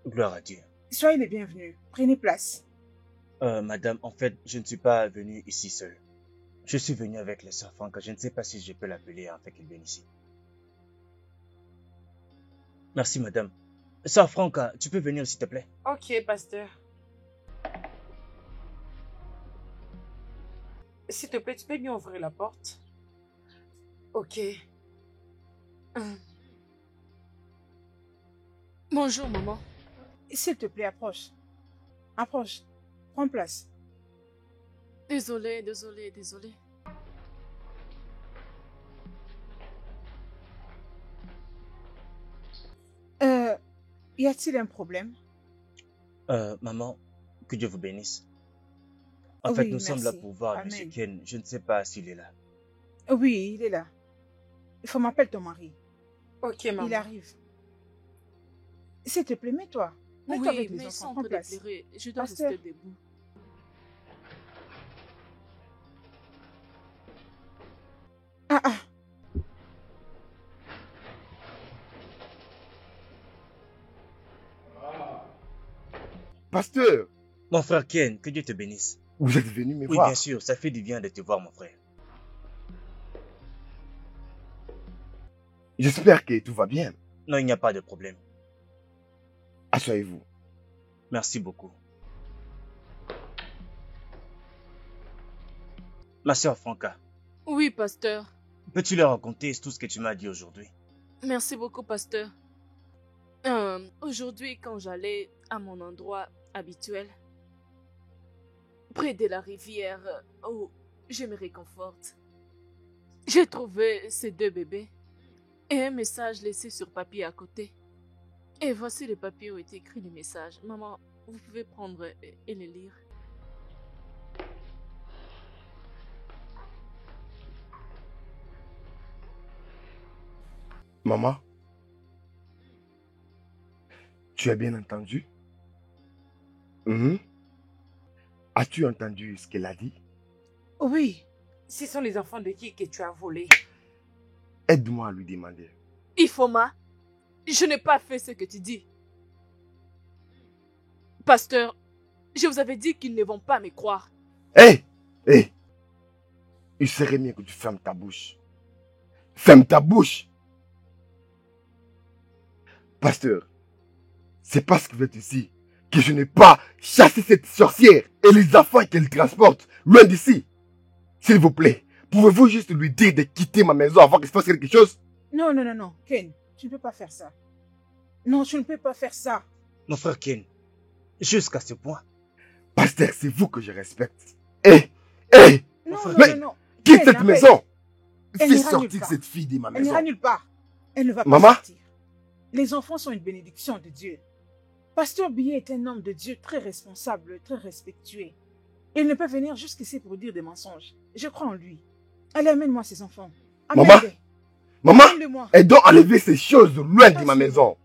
Gloire à Dieu. Soyez les bienvenus. Prenez place. Madame, en fait, je ne suis pas venu ici seul. Je suis venu avec les sœurs Franca. Je ne sais pas si je peux l'appeler afin qu'elle vienne ici. Merci, madame. Sœur Franca, tu peux venir s'il te plaît? Ok, pasteur. S'il te plaît, tu peux bien ouvrir la porte? Ok. Bonjour, maman. S'il te plaît, approche. Approche. Prends place. Désolée. Y a-t-il un problème? Maman, que Dieu vous bénisse. En Oui, fait, nous sommes là merci. pour voir Amen. M. Ken. Je ne sais pas s'il est là. Oui, il est là. Il faut m'appeler ton mari. Ok, maman. Il arrive. S'il te plaît, mets-toi. Mets-toi Oui, avec les mais enfants. sans Prends te place. déplairer, je dois Pasteur. rester debout. Ah. Pasteur, Mon frère Ken, que Dieu te bénisse. vous êtes venu me Oui, voir. bien sûr, ça fait du bien de te voir, mon frère. J'espère que tout va bien. Non, il n'y a pas de problème. Asseyez-vous. Merci beaucoup. Ma sœur Franca, Oui, pasteur. peux-tu leur raconter tout ce que tu m'as dit aujourd'hui? Merci beaucoup, pasteur. Aujourd'hui, quand j'allais à mon endroit habituel, près de la rivière où je me réconforte, j'ai trouvé ces deux bébés et un message laissé sur papier à côté. Et voici le papier où était écrit le message. Maman, vous pouvez prendre et le lire. Maman, tu as bien entendu? As-tu entendu ce qu'elle a dit? Oui. Ce sont les enfants de qui que tu as volé? Aide-moi à lui demander. Ifoma, je n'ai pas fait ce que tu dis. Pasteur, je vous avais dit qu'ils ne vont pas me croire. Hé! Il serait mieux que tu fermes ta bouche. Ferme ta bouche! Pasteur, c'est parce que vous êtes ici que je n'ai pas chassé cette sorcière et les enfants qu'elle transporte loin d'ici. S'il vous plaît, pouvez-vous juste lui dire de quitter ma maison avant qu'il se fasse quelque chose? Non. Ken, tu ne peux pas faire ça. Non, tu ne peux pas faire ça. Mon frère Ken, jusqu'à ce point. Pasteur, c'est vous que je respecte. Non. Quitte Ken, cette arrête. maison. Elle Fais n'ira nulle sortir part. cette fille de ma Elle maison. n'ira nulle part. Elle ne va pas Maman? sortir. Les enfants sont une bénédiction de Dieu. Pasteur Billet est un homme de Dieu très responsable, très respectueux. Il ne peut venir jusqu'ici pour dire des mensonges. Je crois en lui. Allez, amène-moi ces enfants. Maman? Amène-les. Maman, Amène-les-moi. elle doit enlever ces choses loin de ma maison.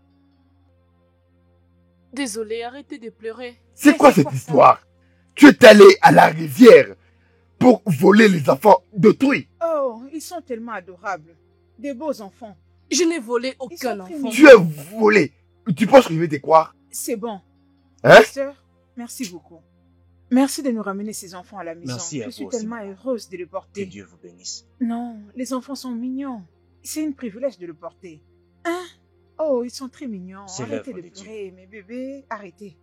Désolée, arrêtez de pleurer. C'est quoi c'est cette quoi ça? histoire? Tu es allé à la rivière pour voler les enfants d'autrui. Oh, ils sont tellement adorables. Des beaux enfants. Je n'ai volé Ils aucun sont très enfant. Tu es volé. Tu penses que je vais te croire? C'est bon. Hein? Pasteur, merci beaucoup. Merci de nous ramener ces enfants à la maison. Merci à Je suis vous aussi, tellement maman. heureuse de les Que porter. Dieu vous bénisse. Non, les enfants sont mignons. C'est un privilège de le porter. Hein? Oh, ils sont très mignons. C'est Arrêtez l'œuvre de de Dieu. pleurer, mes bébés. Arrêtez.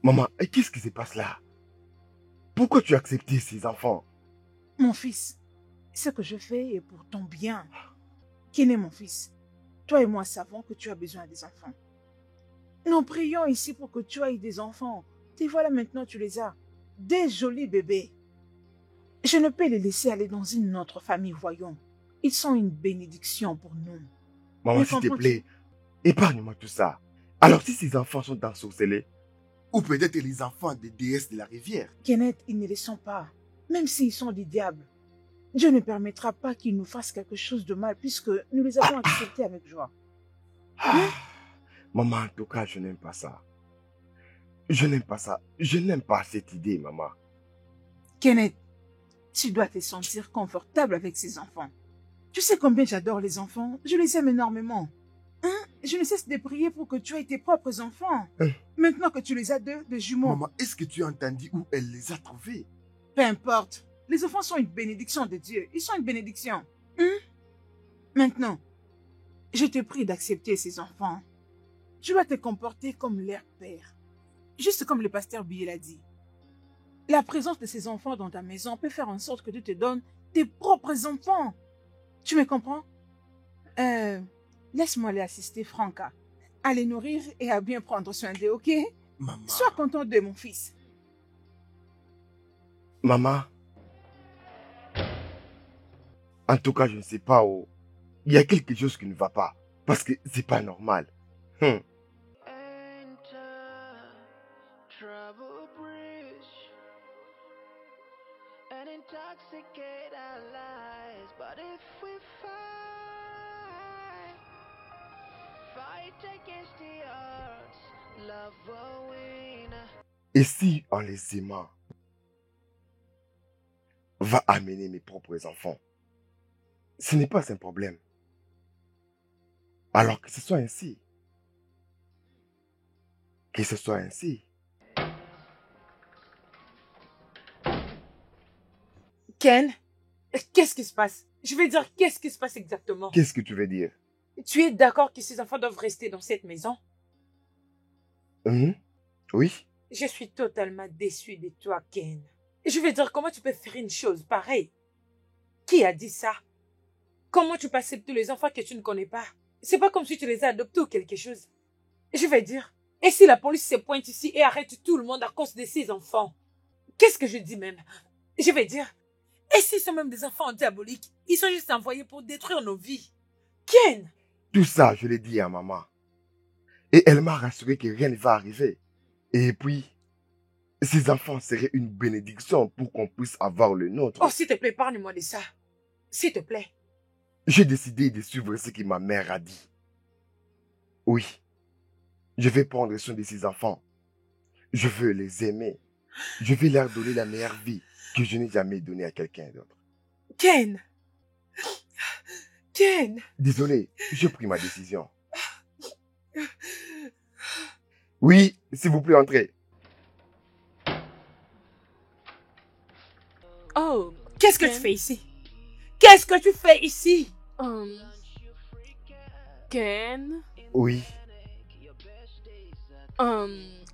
Maman, et qu'est-ce qui se passe là? Pourquoi tu as accepté ces enfants? Mon fils, ce que je fais est pour ton bien. Ken est mon fils. Toi et moi savons que tu as besoin des enfants. Nous prions ici pour que tu aies des enfants. Et voilà maintenant tu les as. Des jolis bébés. Je ne peux les laisser aller dans une autre famille, voyons. Ils sont une bénédiction pour nous. Maman, Mais s'il te comprends-tu? plaît, épargne-moi tout ça. Alors si ces enfants sont ensorcelés, ou peut-être les enfants des déesses de la rivière. Kenneth, ils ne les sont pas. Même s'ils sont des diables. Dieu ne permettra pas qu'ils nous fassent quelque chose de mal puisque nous les avons acceptés avec joie. Ah, maman, en tout cas, je n'aime pas ça. Je n'aime pas ça. Je n'aime pas cette idée, maman. Kenneth, tu dois te sentir confortable avec ces enfants. Tu sais combien j'adore les enfants. Je les aime énormément. Hein? Je ne cesse de prier pour que tu aies tes propres enfants. Maintenant que tu les as de jumeaux. Maman, est-ce que tu as entendu où elle les a trouvés? Peu importe. Les enfants sont une bénédiction de Dieu. Ils sont une bénédiction. Hein? Maintenant, je te prie d'accepter ces enfants. Tu dois te comporter comme leur père. Juste comme le pasteur Billet l'a dit. La présence de ces enfants dans ta maison peut faire en sorte que tu te donnes tes propres enfants. Tu me comprends? Laisse-moi aller assister Franca. À les nourrir et à bien prendre soin d'eux, ok? Maman. Sois content de mon fils. Maman. En tout cas, je ne sais pas où. Il y a quelque chose qui ne va pas. Parce que c'est pas normal. Enter trouble bridge and intoxicate our lives. But if we fight against the odds, love will win. Et si, en les aimant, va amener mes propres enfants, ce n'est pas un problème. Alors que ce soit ainsi. Que ce soit ainsi. Ken, qu'est-ce qui se passe? Je vais dire, qu'est-ce qui se passe exactement? Qu'est-ce que tu veux dire? Tu es d'accord que ces enfants doivent rester dans cette maison? Oui. Je suis totalement déçue de toi, Ken. Je veux dire, comment tu peux faire une chose pareille? Qui a dit ça? Comment tu peux accepter les enfants que tu ne connais pas? C'est pas comme si tu les as adoptés ou quelque chose. Je vais dire, et si la police se pointe ici et arrête tout le monde à cause de ces enfants? Qu'est-ce que je dis même? Je vais dire, et s'ils sont même des enfants diaboliques? Ils sont juste envoyés pour détruire nos vies. Ken! Tout ça, je l'ai dit à maman. Et elle m'a rassuré que rien ne va arriver. Et puis, ces enfants seraient une bénédiction pour qu'on puisse avoir le nôtre. Oh, s'il te plaît, parle-moi de ça. S'il te plaît. J'ai décidé de suivre ce que ma mère a dit. Oui, je vais prendre soin de ces enfants. Je veux les aimer. Je vais leur donner la meilleure vie que je n'ai jamais donnée à quelqu'un d'autre. Ken! Ken! Désolé, j'ai pris ma décision. Oui, s'il vous plaît, entrez. Oh, Qu'est-ce que Ken? tu fais ici? Qu'est-ce que tu fais ici? Ken, Oui,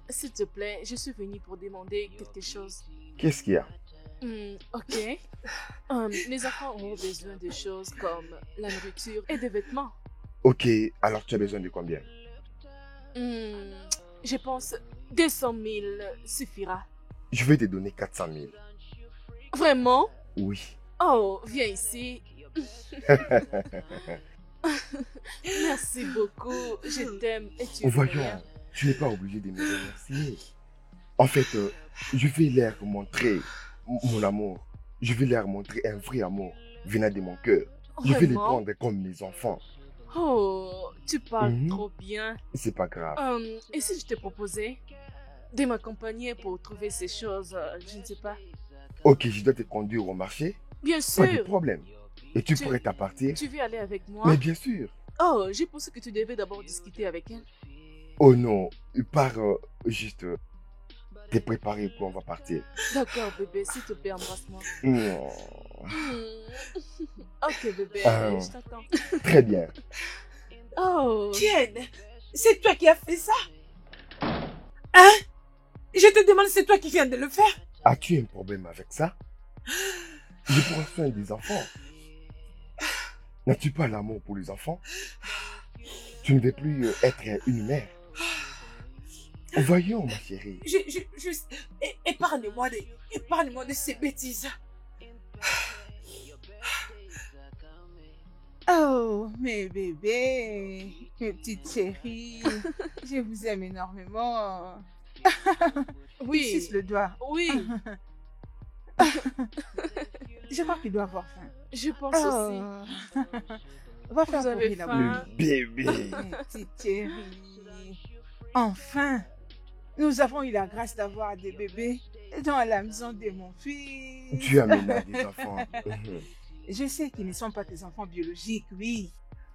s'il te plaît, je suis venue pour demander quelque chose. qu'est-ce qu'il y a? Ok. Les enfants ont besoin de choses comme la nourriture et des vêtements. Ok, alors tu as besoin de combien? Je pense 200 000 suffira. Je vais te donner 400 000. Vraiment? Oui. Oh, viens ici. Merci beaucoup. Je t'aime et tu es Voyons, meilleur. tu n'es pas obligé de me remercier. En fait, je vais leur montrer mon amour. Je vais leur montrer un vrai amour venant de mon cœur. Je vais les Vraiment? prendre comme mes enfants. Oh, tu parles Mhm. trop bien. C'est pas grave. Et si je te proposais de m'accompagner pour trouver ces choses, je ne sais pas. Ok, je dois te conduire au marché. Bien Pas de sûr, problème. Et tu Tu- pourrais t'appartir. tu veux aller avec moi? Mais bien sûr. Oh, j'ai pensé que tu devais d'abord discuter avec elle. Oh non, pars juste te préparer pour on va partir. D'accord, bébé, s'il te plaît, embrasse-moi. Non. Ok, bébé, Ah. je t'attends. Très bien. Oh, Ken, c'est toi qui as fait ça? Hein? Je te demande, c'est toi qui viens de le faire? As-tu un problème avec ça? Je prends soin des enfants. N'as-tu pas l'amour pour les enfants? Tu ne veux plus être une mère. Voyons, ma chérie. Épargne-moi de ces bêtises. Oh, mes bébés, mes petites chéries, je vous aime énormément. oui, Suce le doigt. oui, Je crois qu'il doit avoir faim. je pense aussi. Oh. Va faire Vous avez courir la faim? bouille. Le bébé. Mes petites chéries. Enfin, nous avons eu la grâce d'avoir des bébés dans la maison de mon fils. Tu as mené des enfants. Je sais qu'ils ne sont pas tes enfants biologiques, oui.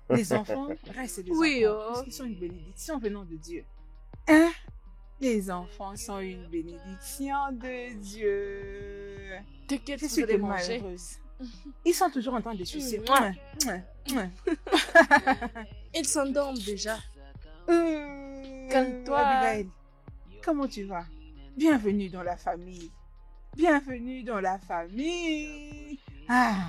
Les enfants restent des Oui, enfants, oh. parce qu'ils sont une bénédiction venant de Dieu. Hein? Les enfants sont une bénédiction de Dieu. T'inquiète, Je vous suis allez tellement manger. heureuse. Ils sont toujours en train de sucer. Mouah. Mouah, mouah. Ils s'endorment déjà. Calme-toi. Calme-toi. Abigail, comment tu vas? Bienvenue dans la famille. Bienvenue dans la famille. Ah,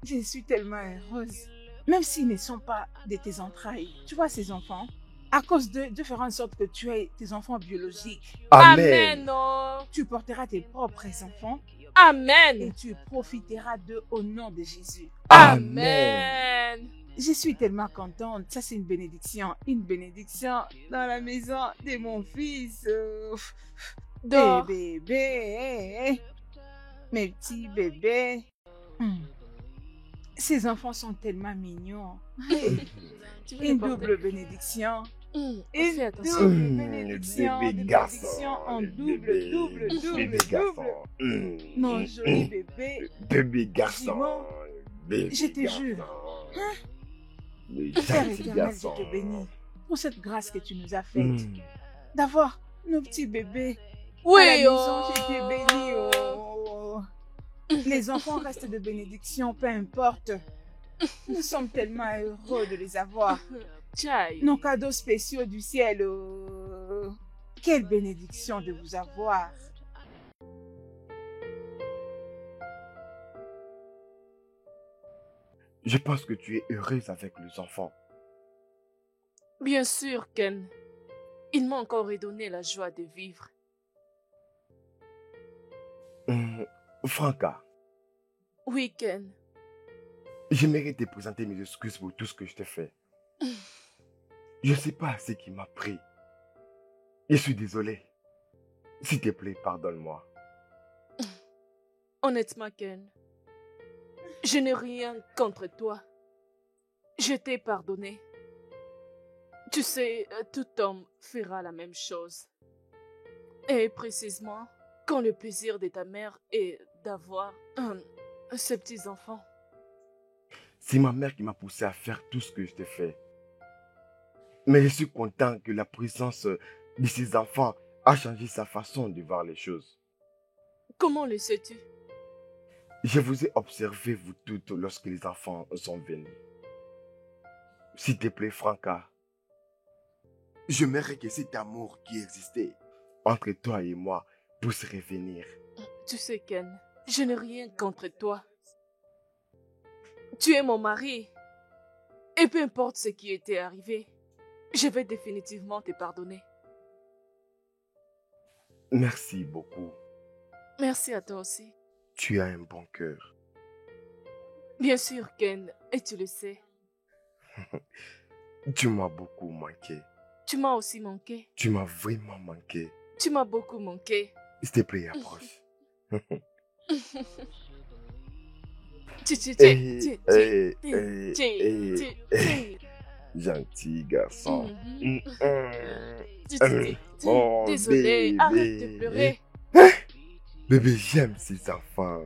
je suis tellement heureuse. Même s'ils ne sont pas de tes entrailles. Tu vois ces enfants? À cause d'eux, de faire en sorte que tu aies tes enfants biologiques. Amen, Amen. oh. Tu porteras tes propres enfants et Amen. tu profiteras d'eux au nom de Jésus. Amen. Je suis tellement contente. Ça, c'est une bénédiction. Une bénédiction dans la maison de mon fils. Dors. Des bébés. Mes petits bébés. Ces enfants sont tellement mignons. Tu veux les Une porter? double bénédiction. Fais Une attention. double bénédiction. Bébé Des garçon. bénédictions en Le double, bébé. double, double, Bébé double. garçon. Mon joli bébé. Bébé garçon. Simon, Bébé je te garçon. jure. Le Père gentil éternel, garçon. je te bénis pour cette grâce que tu nous as faite. Mm. D'avoir nos petits bébés. Oui, À la maison, oh. je t'ai béni. Oh. Les enfants restent de bénédiction, peu importe. Nous sommes tellement heureux de les avoir. Chai. Nos cadeaux spéciaux du ciel. Oh. Quelle bénédiction de vous avoir. Je pense que tu es heureuse avec les enfants. Bien sûr, Ken. Il m'a encore redonné la joie de vivre. Franca, Oui, Ken. j'aimerais te présenter mes excuses pour tout ce que je t'ai fait. Je ne sais pas ce qui m'a pris. Je suis désolé. S'il te plaît, pardonne-moi. Honnêtement, Ken, je n'ai rien contre toi. Je t'ai pardonné. Tu sais, tout homme fera la même chose. Et précisément, quand le plaisir de ta mère est d'avoir ses petits-enfants. C'est ma mère qui m'a poussé à faire tout ce que je t'ai fait. Mais je suis content que la présence de ces enfants a changé sa façon de voir les choses. Comment le sais-tu? Je vous ai observé, vous toutes, lorsque les enfants sont venus. S'il te plaît, Franca, j'aimerais que cet amour qui existait entre toi et moi puisse revenir. Tu sais, Ken, je n'ai rien contre toi. Tu es mon mari. Et peu importe ce qui était arrivé, je vais définitivement te pardonner. Merci beaucoup. Merci à toi aussi. Tu as un bon cœur. Bien sûr, Ken, et tu le sais. Tu m'as beaucoup manqué. Tu m'as aussi manqué. Tu m'as vraiment manqué. Tu m'as beaucoup manqué. S'il te plaît, approche. Gentil garçon. Oh, Désolé, bébé. arrête de pleurer. Bébé, j'aime ces enfants.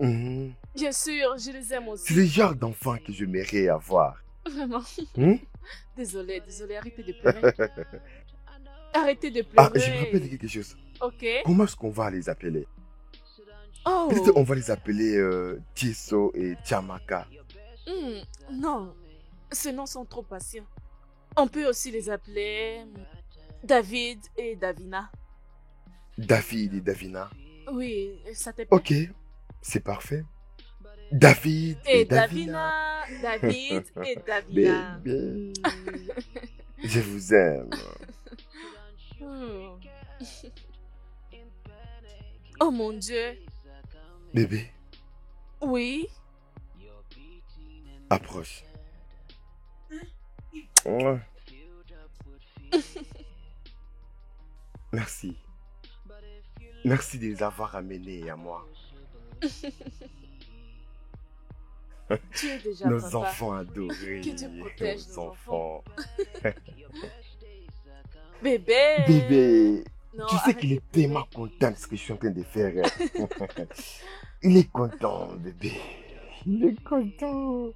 Bien sûr, je les aime C'est aussi. le genre d'enfant que je m'aimerais avoir. Vraiment. Hmm? Désolé, arrêtez de pleurer. Arrêtez de Ah, pleurer. je me rappelle de quelque chose. Ok. Comment est-ce qu'on va les appeler? Oh. Peut-être on va les appeler Tieso et Chamaka. Non, ces noms sont trop patients. On peut aussi les appeler David et Davina. David et Davina. Oui, ça te plaît. Ok, c'est parfait. David et Davina. David et Davina. Bébé, je vous aime. Hmm. Oh mon Dieu. Bébé, Oui. approche. Mouah. Merci. Merci de les avoir amenés à moi. Tu es déjà Nos papa. enfants adorés. Que Dieu protège Nos nos enfants. Bébé. Bébé, Non, tu sais arrête qu'il de est pleurer. tellement content de ce que je suis en train de faire. Il est content, bébé. Il est content.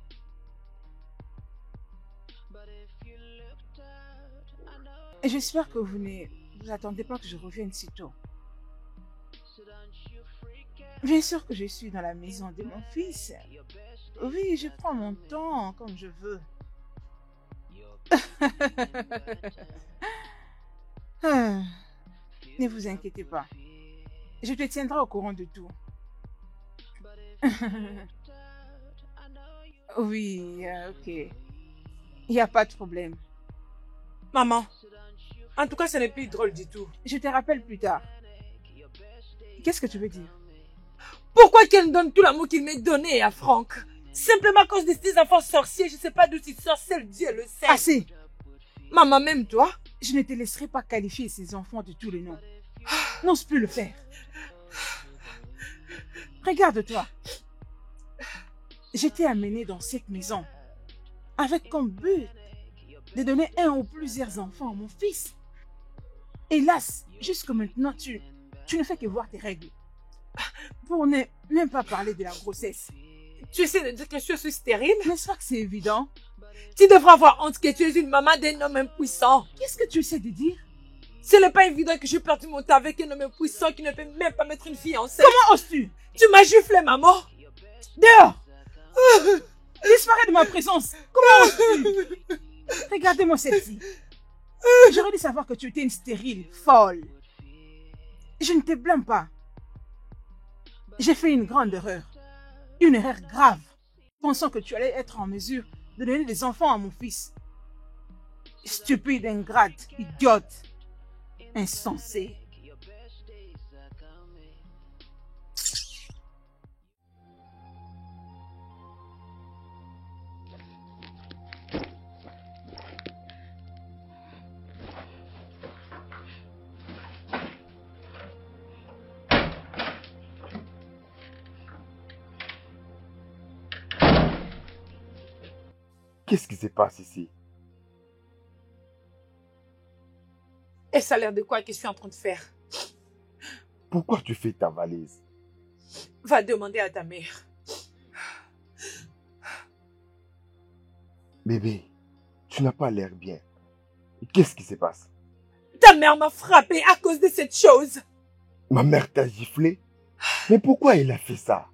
Et j'espère que vous attendez pas que je revienne si tôt. Bien sûr que je suis dans la maison de mon fils. Oui, je prends mon temps comme je veux. Ah, ne vous inquiétez pas. Je te tiendrai au courant de tout. Oui, ok. Il n'y a pas de problème. Maman, en tout cas, ce n'est plus drôle du tout. Je te rappelle plus tard. Qu'est-ce que tu veux dire? Pourquoi qu'elle donne tout l'amour qu'il m'est donné à Franck? Simplement à cause de ces enfants sorciers, je ne sais pas d'où ils sortent, seul Dieu le sait. Assez! Maman, même toi? Je ne te laisserai pas qualifier ces enfants de tous les noms. N'ose plus le faire. Regarde-toi. Je t'ai amené dans cette maison avec comme but de donner un ou plusieurs enfants à mon fils. Hélas, jusque maintenant, tu ne fais que voir tes règles. Pour ne même pas parler de la grossesse. Tu essaies de dire que je suis stérile? N'est-ce pas que c'est évident? Tu devrais avoir honte que tu es une maman d'un homme impuissant. Qu'est-ce que tu essaies de dire? Ce n'est pas évident que j'ai perdu mon temps avec un homme impuissant qui ne peut même pas mettre une fille enceinte. Comment oses-tu? Tu m'as giflé, maman. Dehors! Disparais de ma présence! Comment oses-tu? Regardez-moi cette fille. J'aurais dû savoir que tu étais une stérile, folle. Je ne te blâme pas. J'ai fait une grande erreur. Une erreur grave. Pensant que tu allais être en mesure de donner des enfants à mon fils. Stupide, ingrate, idiote, insensé. Qu'est-ce qui se passe ici? Et ça a l'air de quoi que je suis en train de faire? Pourquoi tu fais ta valise? Va demander à ta mère. Bébé, tu n'as pas l'air bien. Qu'est-ce qui se passe? Ta mère m'a frappé à cause de cette chose. Ma mère t'a giflé? Mais pourquoi elle a fait ça?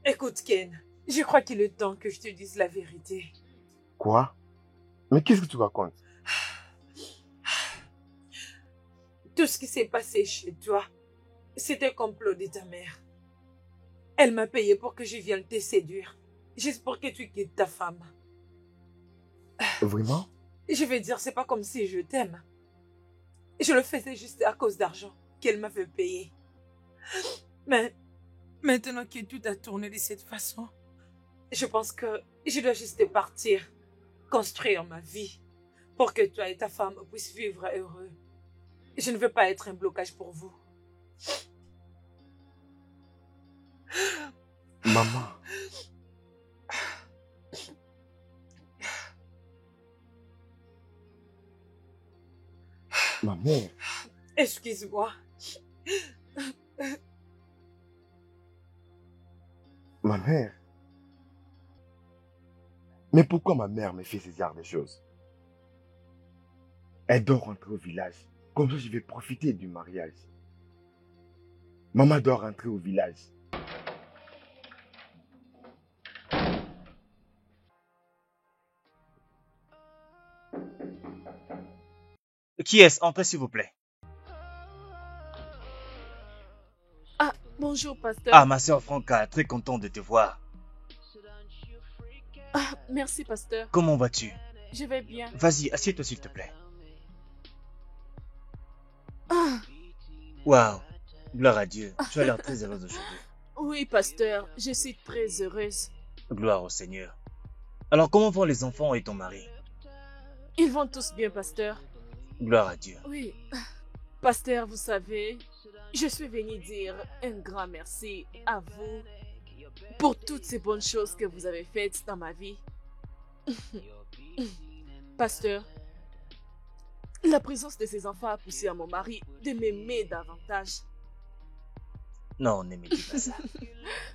Écoute, Ken, je crois qu'il est temps que je te dise la vérité. Quoi? Mais qu'est-ce que tu racontes? Tout ce qui s'est passé chez toi, c'était un complot de ta mère. Elle m'a payé pour que je vienne te séduire, juste pour que tu quittes ta femme. Vraiment? Je vais dire, c'est pas comme si je t'aime. Je le faisais juste à cause d'argent qu'elle m'avait payé. Mais maintenant que tout a tourné de cette façon, je pense que je dois juste partir, construire ma vie, pour que toi et ta femme puissent vivre heureux. Je ne veux pas être un blocage pour vous. Maman, Ma mère. Excuse-moi. Ma mère. Mais pourquoi ma mère me fait ce genre de choses? Elle doit rentrer au village. Comme ça, je vais profiter du mariage. Maman doit rentrer au village. Qui est-ce? Entrez, s'il vous plaît. Ah, bonjour, pasteur. Ah, ma sœur Franca, très content de te voir. Ah, merci, pasteur. Comment vas-tu? Je vais bien. Vas-y, assieds-toi, s'il te plaît. Ah, Waouh, gloire à Dieu. Tu as l'air très heureuse aujourd'hui. oui, pasteur, je suis très heureuse. Gloire au Seigneur. Alors, comment vont les enfants et ton mari? Ils vont tous bien, pasteur. Gloire à Dieu. Oui, pasteur, vous savez, je suis venu dire un grand merci à vous pour toutes ces bonnes choses que vous avez faites dans ma vie. Pasteur, la présence de ces enfants a poussé à mon mari de m'aimer davantage. Non, ne me dis pas ça.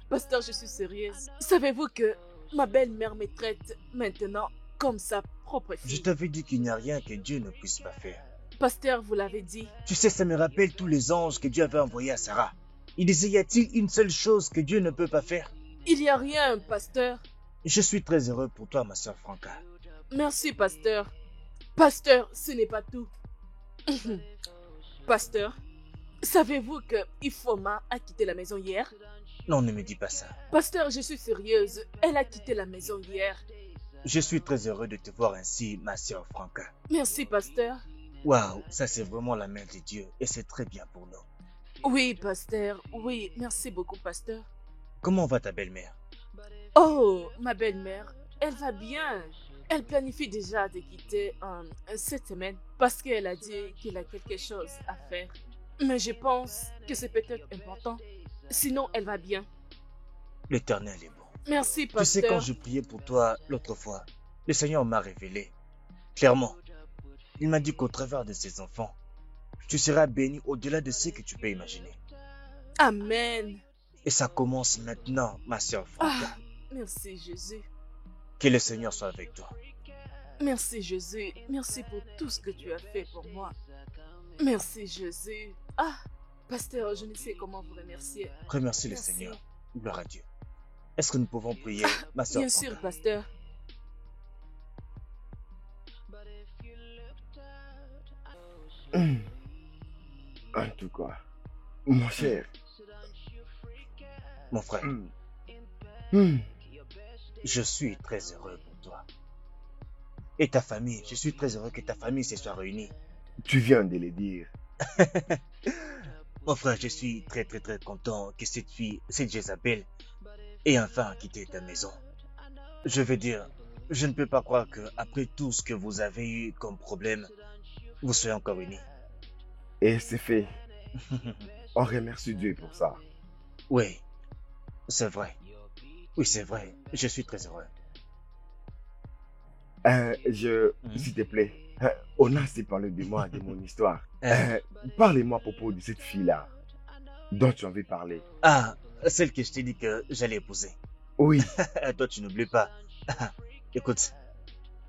Pasteur, je suis sérieuse. Savez-vous que ma belle-mère me traite maintenant comme sa propre Je fille? t'avais dit qu'il n'y a rien que Dieu ne puisse pas faire. Pasteur, vous l'avez dit. Tu sais, ça me rappelle tous les anges que Dieu avait envoyés à Sarah. Il disait, y a-t-il une seule chose que Dieu ne peut pas faire? Il n'y a rien, pasteur. Je suis très heureux pour toi, ma sœur Franca. Merci, pasteur. Pasteur, ce n'est pas tout. Pasteur, savez-vous que Ifoma a quitté la maison hier? Non, ne me dis pas ça. Pasteur, je suis sérieuse. Elle a quitté la maison hier. Je suis très heureux de te voir ainsi, ma sœur Franca. Merci, pasteur. Waouh, ça c'est vraiment la main de Dieu et c'est très bien pour nous. Oui, pasteur. Oui, merci beaucoup, pasteur. Comment va ta belle-mère? Oh, ma belle-mère, elle va bien. Elle planifie déjà de quitter cette semaine parce qu'elle a dit qu'il a quelque chose à faire. Mais je pense que c'est peut-être important. Sinon, elle va bien. L'Éternel est bon. Merci, Tu pasteur. sais, quand je priais pour toi l'autre fois, le Seigneur m'a révélé. Clairement, il m'a dit qu'au travers de ses enfants, tu seras béni au-delà de ce que tu peux imaginer. Amen. Et ça commence maintenant, ma sœur Franca. Ah, merci, Jésus. Que le Seigneur soit avec toi. Merci, Jésus. Merci pour tout ce que tu as fait pour moi. Merci, Jésus. Ah, pasteur, je ne sais comment vous remercier. Remercie le Merci. Seigneur. Gloire à Dieu. Est-ce que nous pouvons prier, ma sœur Bien Franca? sûr, pasteur. En tout cas, mon cher. Mon frère, Hum. je suis très heureux pour toi. Et ta famille, je suis très heureux que ta famille se soit réunie. Tu viens de le dire. Mon frère, je suis très content que cette fille, cette Jézabel, ait enfin quitté ta maison. Je veux dire, je ne peux pas croire que après tout ce que vous avez eu comme problème, vous soyez encore unis. Et c'est fait. On remercie Dieu pour ça. Oui, c'est vrai. Oui, c'est vrai. Je suis très heureux. S'il te plaît, on a assez parlé de moi, de mon histoire. Euh, Parlez-moi à propos de cette fille-là dont tu en veux parler. Ah, celle que je t'ai dit que j'allais épouser. Oui, Toi, tu n'oublies pas. Écoute,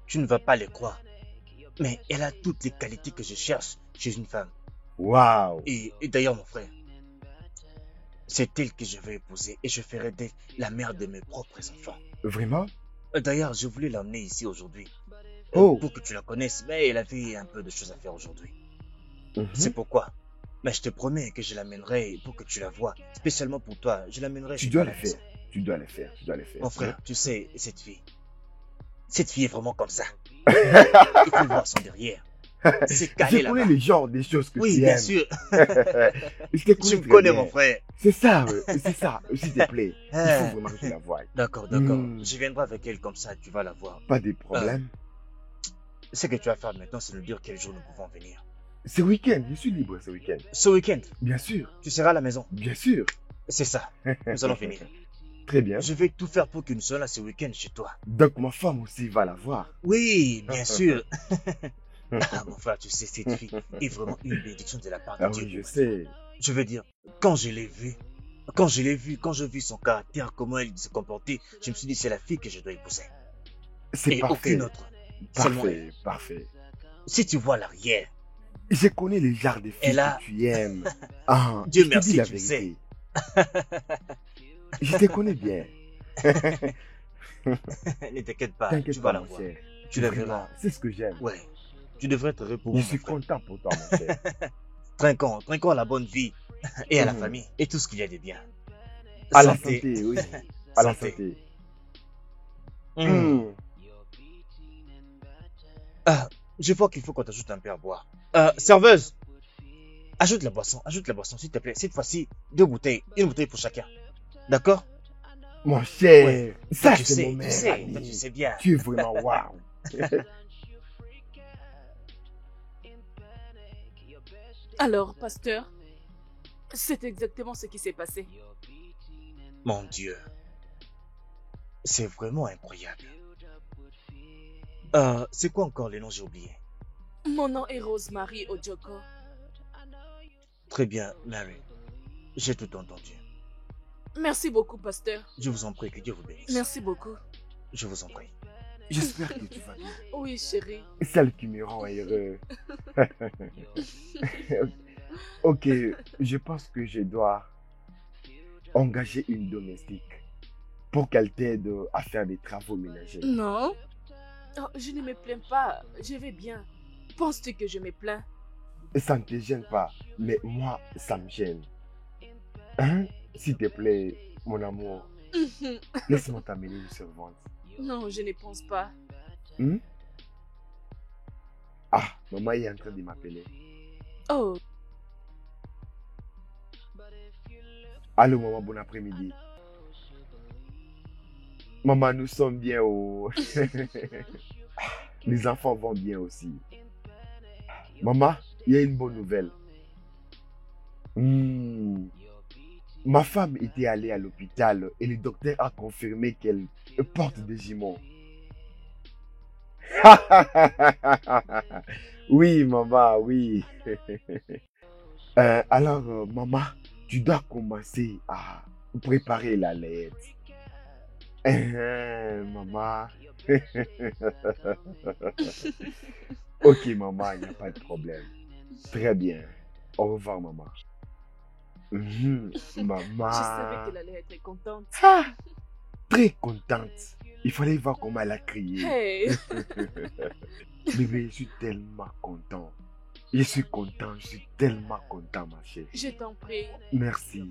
tu ne vas pas les croire. Mais elle a toutes les qualités que je cherche chez une femme. waouh. Et d'ailleurs, mon frère, c'est elle que je vais épouser et je ferai d'elle la mère de mes propres enfants. Vraiment? D'ailleurs, je voulais l'emmener ici aujourd'hui. Oh. Pour que tu la connaisses, mais elle avait un peu de choses à faire aujourd'hui. Mhm. C'est pourquoi. Mais je te promets que je l'amènerai pour que tu la vois. Spécialement pour toi, je l'amènerai Tu chez dois toi à le la maison. faire. Tu dois le faire. Tu dois le faire. Mon frère, tu sais, cette fille est vraiment comme ça. Il faut voir son derrière. C'est calé Je connais là-bas. le genre des choses que Oui, tu bien aimes. sûr. Je te Tu connais me très connais, bien. mon frère. C'est ça, s'il te plaît. Il Ah. faut vraiment que tu la voies. D'accord. Hmm. Je viendrai avec elle comme ça, tu vas la voir. Pas de problème. Ce que tu vas faire maintenant, c'est nous dire quel jour nous pouvons venir. Ce week-end, je suis libre ce week-end. Ce week-end, Bien sûr, tu seras à la maison. bien sûr. C'est ça. Nous allons finir. Très bien. Je vais tout faire pour que nous soyons là ce week-end chez toi. Donc ma femme aussi va la voir. Oui, bien sûr. Ah, mon frère, tu sais, cette fille est vraiment une bénédiction de la part de Ah Dieu. oui, je sais. Je veux dire, quand je l'ai vue, quand j'ai vu son caractère, comment elle se comportait, je me suis dit, c'est la fille que je dois épouser. C'est Et parfait. aucune autre. Seulement elle. Parfait, parfait. Si tu vois l'arrière, Je connais les genres de filles Elle a- que tu aimes. Ah, Dieu je te merci, dis la tu le vérité. Je te connais bien. ne t'inquiète pas, T'inquiète tu vas pas, la mon voir. cher. Tu la Vraiment, verras. c'est ce que j'aime. Ouais, tu devrais te Je reposer. suis content pour toi, mon cher. Trinquons à la bonne vie et à la Mhm. famille et tout ce qu'il y a de bien. À la santé, oui. À la Santé. santé. Hmm. Hmm. Ah, je vois qu'il faut qu'on t'ajoute un peu à boire. Serveuse, ajoute la boisson, s'il te plaît. Cette fois-ci, 2 bouteilles, une bouteille pour chacun. D'accord? Mon cher, Ouais. ça tu c'est sais, mon tu meilleur sais, ami. toi, tu sais bien. Tu es vraiment waouh. Alors, pasteur, c'est exactement ce qui s'est passé. Mon Dieu, c'est vraiment incroyable. C'est quoi encore les noms, j'ai oublié? Mon nom est Rosemary Ojoko. Très bien, Mary. J'ai tout entendu. Merci beaucoup, pasteur. Je vous en prie, que Dieu vous bénisse. Merci beaucoup. Je vous en prie. J'espère que tu vas bien. Oui, chérie. Celle qui me rend heureux. Ok, je pense que je dois engager une domestique pour qu'elle t'aide à faire des travaux ménagers. Non. Oh, je ne me plains pas. Je vais bien. Penses-tu que je me plains? Ça ne te gêne pas, mais moi, ça me gêne. Hein? S'il te plaît, mon amour, laisse-moi t'amener une servante. Non, je ne pense pas. Hmm? Ah, maman est en train de m'appeler. Oh, Allô, maman, bon après-midi. Maman, nous sommes bien au... Les enfants vont bien aussi. Maman, il y a une bonne nouvelle. Hmm. Ma femme était allée à l'hôpital et le docteur a confirmé qu'elle porte des jumeaux. Oui, maman, oui. Alors, maman, tu dois commencer à préparer la lettre. Maman. Ok, maman, il n'y a pas de problème. Très bien. Au revoir, maman. Maman. je savais qu'elle allait être contente. Très contente. Il fallait voir comment elle a crié. Hey. Bébé, je suis tellement content. Je suis content, je suis tellement content, ma chérie. Je t'en prie. Merci.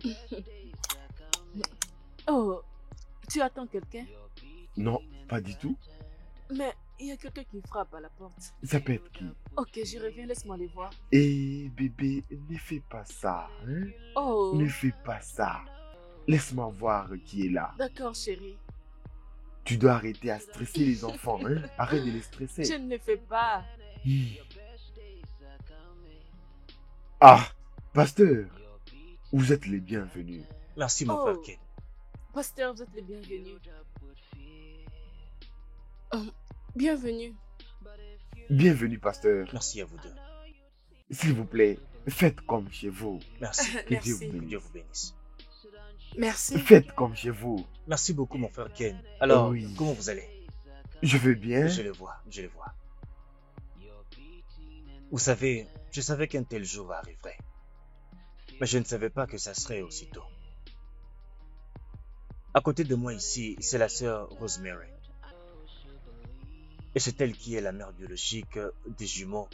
Oh, tu attends quelqu'un? Non, pas du tout. Mais il y a quelqu'un qui frappe à la porte. Ça peut être qui? Ok, je reviens, laisse-moi les voir. Eh, bébé, ne fais pas ça. Hein? Oh, Ne fais pas ça. Laisse-moi voir qui est là. d'accord, chérie. Tu dois arrêter à stresser les enfants. Hein? Arrête de les stresser. Je ne le fais pas. Ah, pasteur, vous êtes les bienvenus. Merci, mon Oh. frère Ken. Pasteur, vous êtes les bienvenus. Bienvenue. Bienvenue, pasteur. Merci à vous deux. S'il vous plaît, faites comme chez vous. Merci. Que Dieu Merci. vous Que bénisse. Dieu vous bénisse. Merci. Faites comme chez vous. Merci beaucoup, mon frère Ken. Alors, Oui. comment vous allez? Je vais bien. Je le vois, je le vois. Vous savez, je savais qu'un tel jour arriverait. Mais je ne savais pas que ça serait aussitôt. À côté de moi ici, c'est la sœur Rosemary. Et c'est elle qui est la mère biologique des jumeaux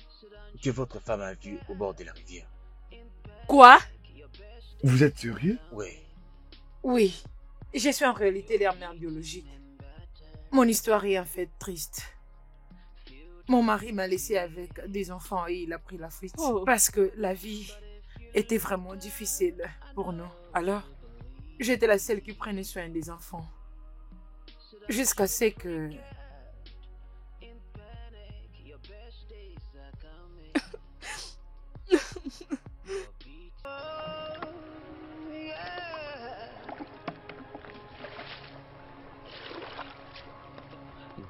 que votre femme a vus au bord de la rivière. Quoi? Vous êtes sérieux? Oui. Oui, je suis en réalité leur mère biologique. Mon histoire est en fait triste. Mon mari m'a laissé avec des enfants et il a pris la fuite. Oh. Parce que la vie était vraiment difficile pour nous. Alors, j'étais la seule qui prenait soin des enfants. Jusqu'à ce que...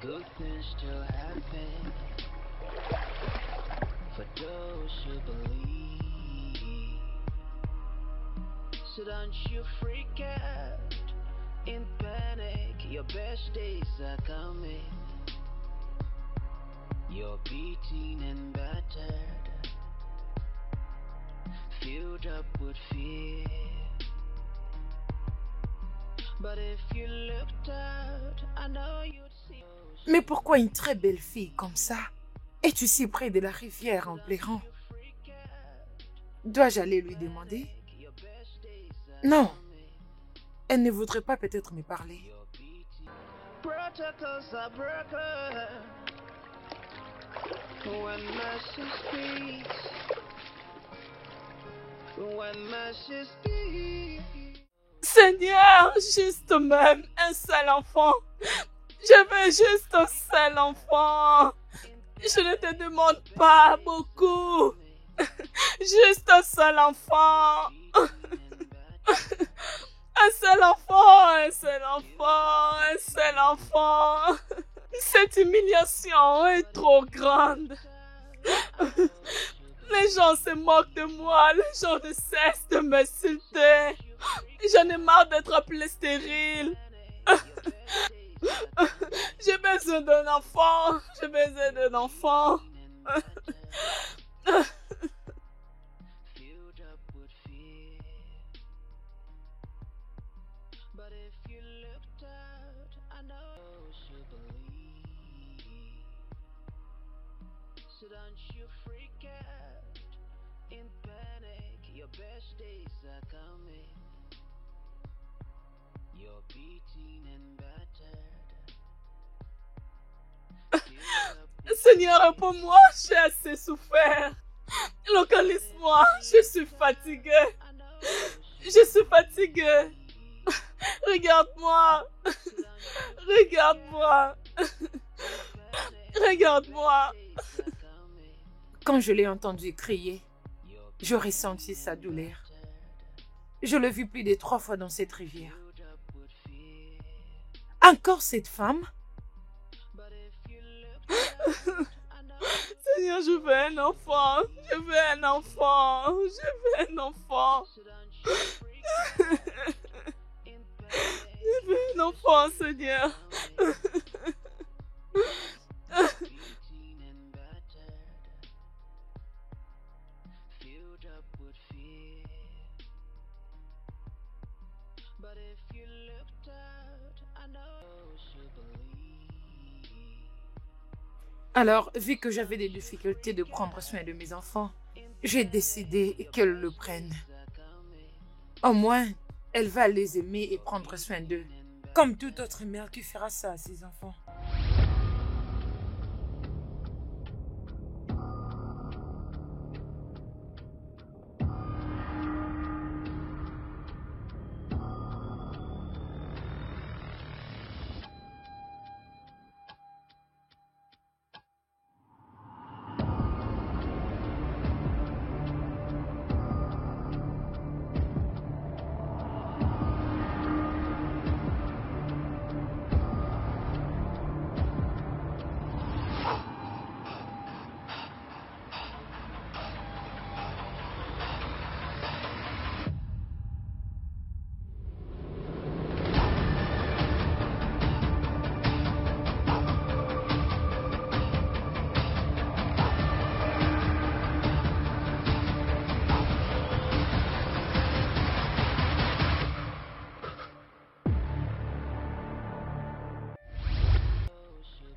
Good things still happen. for those who believe. So don't you freak out in panic, your best days are coming. You're beaten and battered, filled up with fear. But if you looked out, I know you'd see. Mais pourquoi une très belle fille comme ça es-tu si près de la rivière en pleurant? Dois-je aller lui demander? Non, elle ne voudrait pas peut-être me parler. Protocols are broken when mercy speaks. When mercy speaks. Seigneur, juste même un seul enfant. Je veux juste un seul enfant. Je ne te demande pas beaucoup. Juste un seul enfant. Un seul enfant, un seul enfant, un seul enfant. Cette humiliation est trop grande. Les gens se moquent de moi, les gens ne cessent de m'insulter. J'en ai marre d'être appelée stérile. J'ai besoin d'un enfant, j'ai besoin d'un enfant. So don't you freak out in panic, your best days are coming. You're beaten and battered. Seigneur, réponds-moi, j'ai assez souffert. Localise-moi, je suis fatiguée. Je suis fatiguée. Regarde-moi. Regarde-moi. Regarde-moi. Quand je l'ai entendu crier, je ressentis sa douleur. Je l'ai vu plus de 3 fois dans cette rivière. Encore cette femme? Seigneur, je veux un enfant. Je veux un enfant. Je veux un enfant. Je veux un enfant, Seigneur. Alors, vu que j'avais des difficultés de prendre soin de mes enfants, j'ai décidé qu'elle le prenne. Au moins, elle va les aimer et prendre soin d'eux, comme toute autre mère qui fera ça à ses enfants.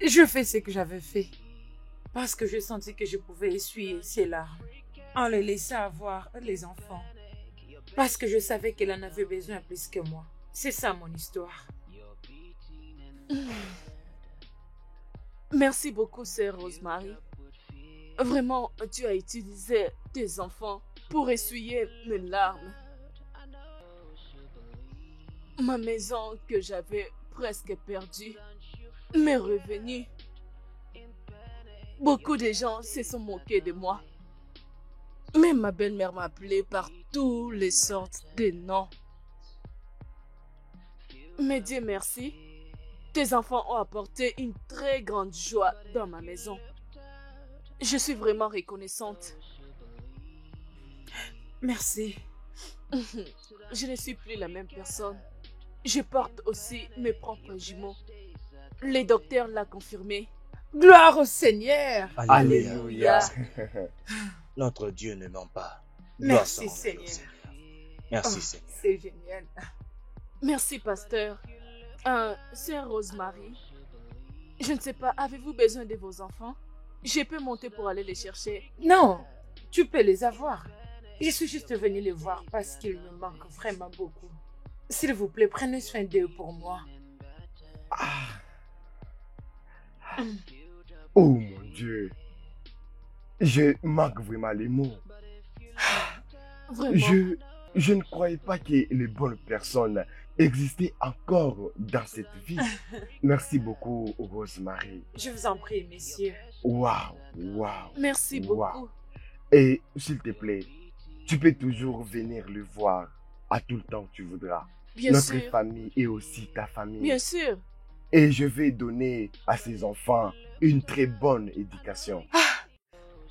Je fais ce que j'avais fait, parce que je sentis que je pouvais essuyer ses larmes en les laissant avoir les enfants, parce que je savais qu'elle en avait besoin plus que moi. C'est ça mon histoire. Merci beaucoup, sœur Rosemary. Vraiment, tu as utilisé tes enfants pour essuyer mes larmes. Ma maison que j'avais presque perdue m'est revenue. Beaucoup de gens se sont moqués de moi. Même ma belle-mère m'a appelé par toutes les sortes de noms. Mais Dieu merci, tes enfants ont apporté une très grande joie dans ma maison. Je suis vraiment reconnaissante. Merci. Je ne suis plus la même personne. Je porte aussi mes propres jumeaux. Les docteurs l'ont confirmé. Gloire au Seigneur. Alléluia. Notre Dieu ne ment pas. Gloire Merci, soit rendue au Seigneur. Seigneur. Merci, Oh, Seigneur. c'est génial. Merci, pasteur. Sœur Rosemary, je ne sais pas, avez-vous besoin de vos enfants? Je peux monter pour aller les chercher. Non, tu peux les avoir. Je suis juste venue les voir parce qu'ils me manquent vraiment beaucoup. S'il vous plaît, prenez soin d'eux pour moi. Oh mon Dieu. Je manque vraiment les mots. Vraiment. Je ne croyais pas que les bonnes personnes existaient encore dans cette vie. Merci beaucoup, Rosemary. Je vous en prie, messieurs. Waouh, waouh. Merci Wow. beaucoup. Et s'il te plaît, tu peux toujours venir le voir à tout le temps que tu voudras. Bien Notre sûr. famille et aussi ta famille. Bien sûr. Et je vais donner à ces enfants une très bonne éducation.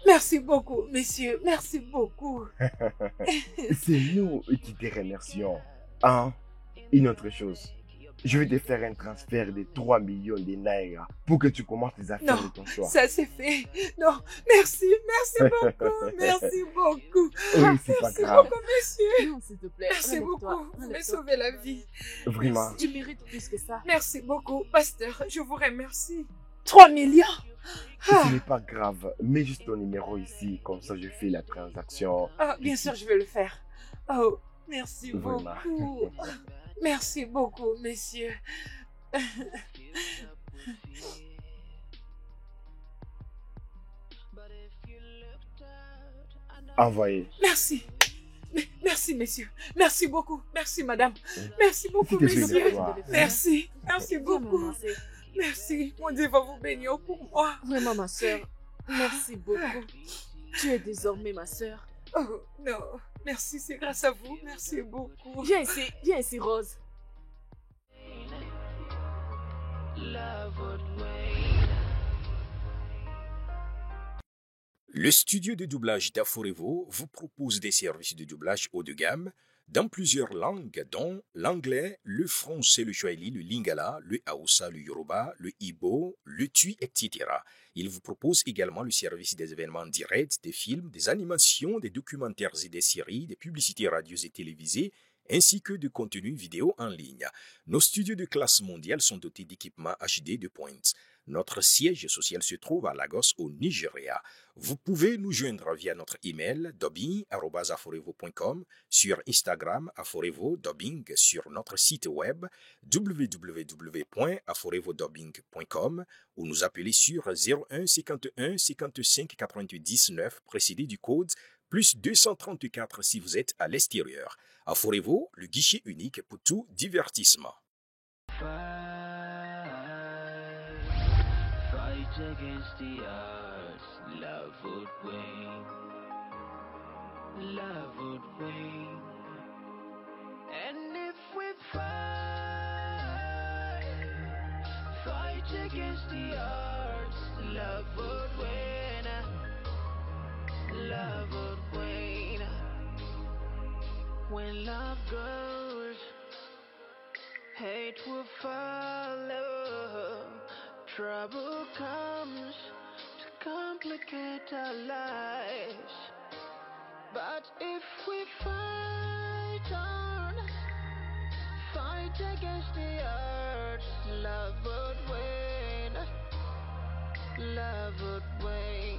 Merci beaucoup, messieurs. Merci beaucoup. C'est nous qui te remercions. Hein? Une autre chose. Je vais te faire un transfert de 3 millions de naira pour que tu commences les affaires Non, de ton choix. Ça c'est fait. Non, merci beaucoup. Merci beaucoup. Oui, c'est pas Merci grave. beaucoup, messieurs. Non, s'il te plaît. Merci relève-toi, beaucoup. Vous m'avez relève-toi. sauvé la vie. Vraiment. Tu mérites plus que ça. Merci beaucoup, pasteur. Je vous remercie. 3 millions. Ce n'est pas grave. Mets juste ton numéro ici. Comme ça, je fais la transaction. Ah, bien sûr, je vais le faire. Oh, merci Vraiment. beaucoup. Merci beaucoup, messieurs. Envoyez. Merci. Merci, messieurs. Merci beaucoup. Merci, madame. Merci beaucoup, C'était une messieurs. fois. Merci. Merci Vraiment, beaucoup. ma sœur. Merci. Mon Dieu va vous bénir pour moi. Vraiment, ma sœur. Merci beaucoup. Tu es désormais ma sœur. Oh, non. Merci, c'est grâce à vous. Merci beaucoup. Viens ici, Rose. Le studio de doublage d'Aforevo vous propose des services de doublage haut de gamme dans plusieurs langues, dont l'anglais, le français, le swahili, le lingala, le haoussa, le yoruba, le ibo, le tui, etc. Il vous propose également le service des événements directs, des films, des animations, des documentaires et des séries, des publicités radios et télévisées, ainsi que de contenus vidéo en ligne. Nos studios de classe mondiale sont dotés d'équipements HD de pointe. Notre siège social se trouve à Lagos, au Nigeria. Vous pouvez nous joindre via notre email dubbing@aforevo.com, sur Instagram Aforevo Dubbing, sur notre site web www.aforevodubbing.com ou nous appeler sur 01 51 55 99 précédé du code plus 234 si vous êtes à l'extérieur. Aforevo, le guichet unique pour tout divertissement. Fight against the odds, love would win. Love would win. And if we fight against the odds, love would win. Love would win. When love goes, hate will follow. Trouble comes to complicate our lives. But if we fight on, fight against the odds, love would win. Love would win.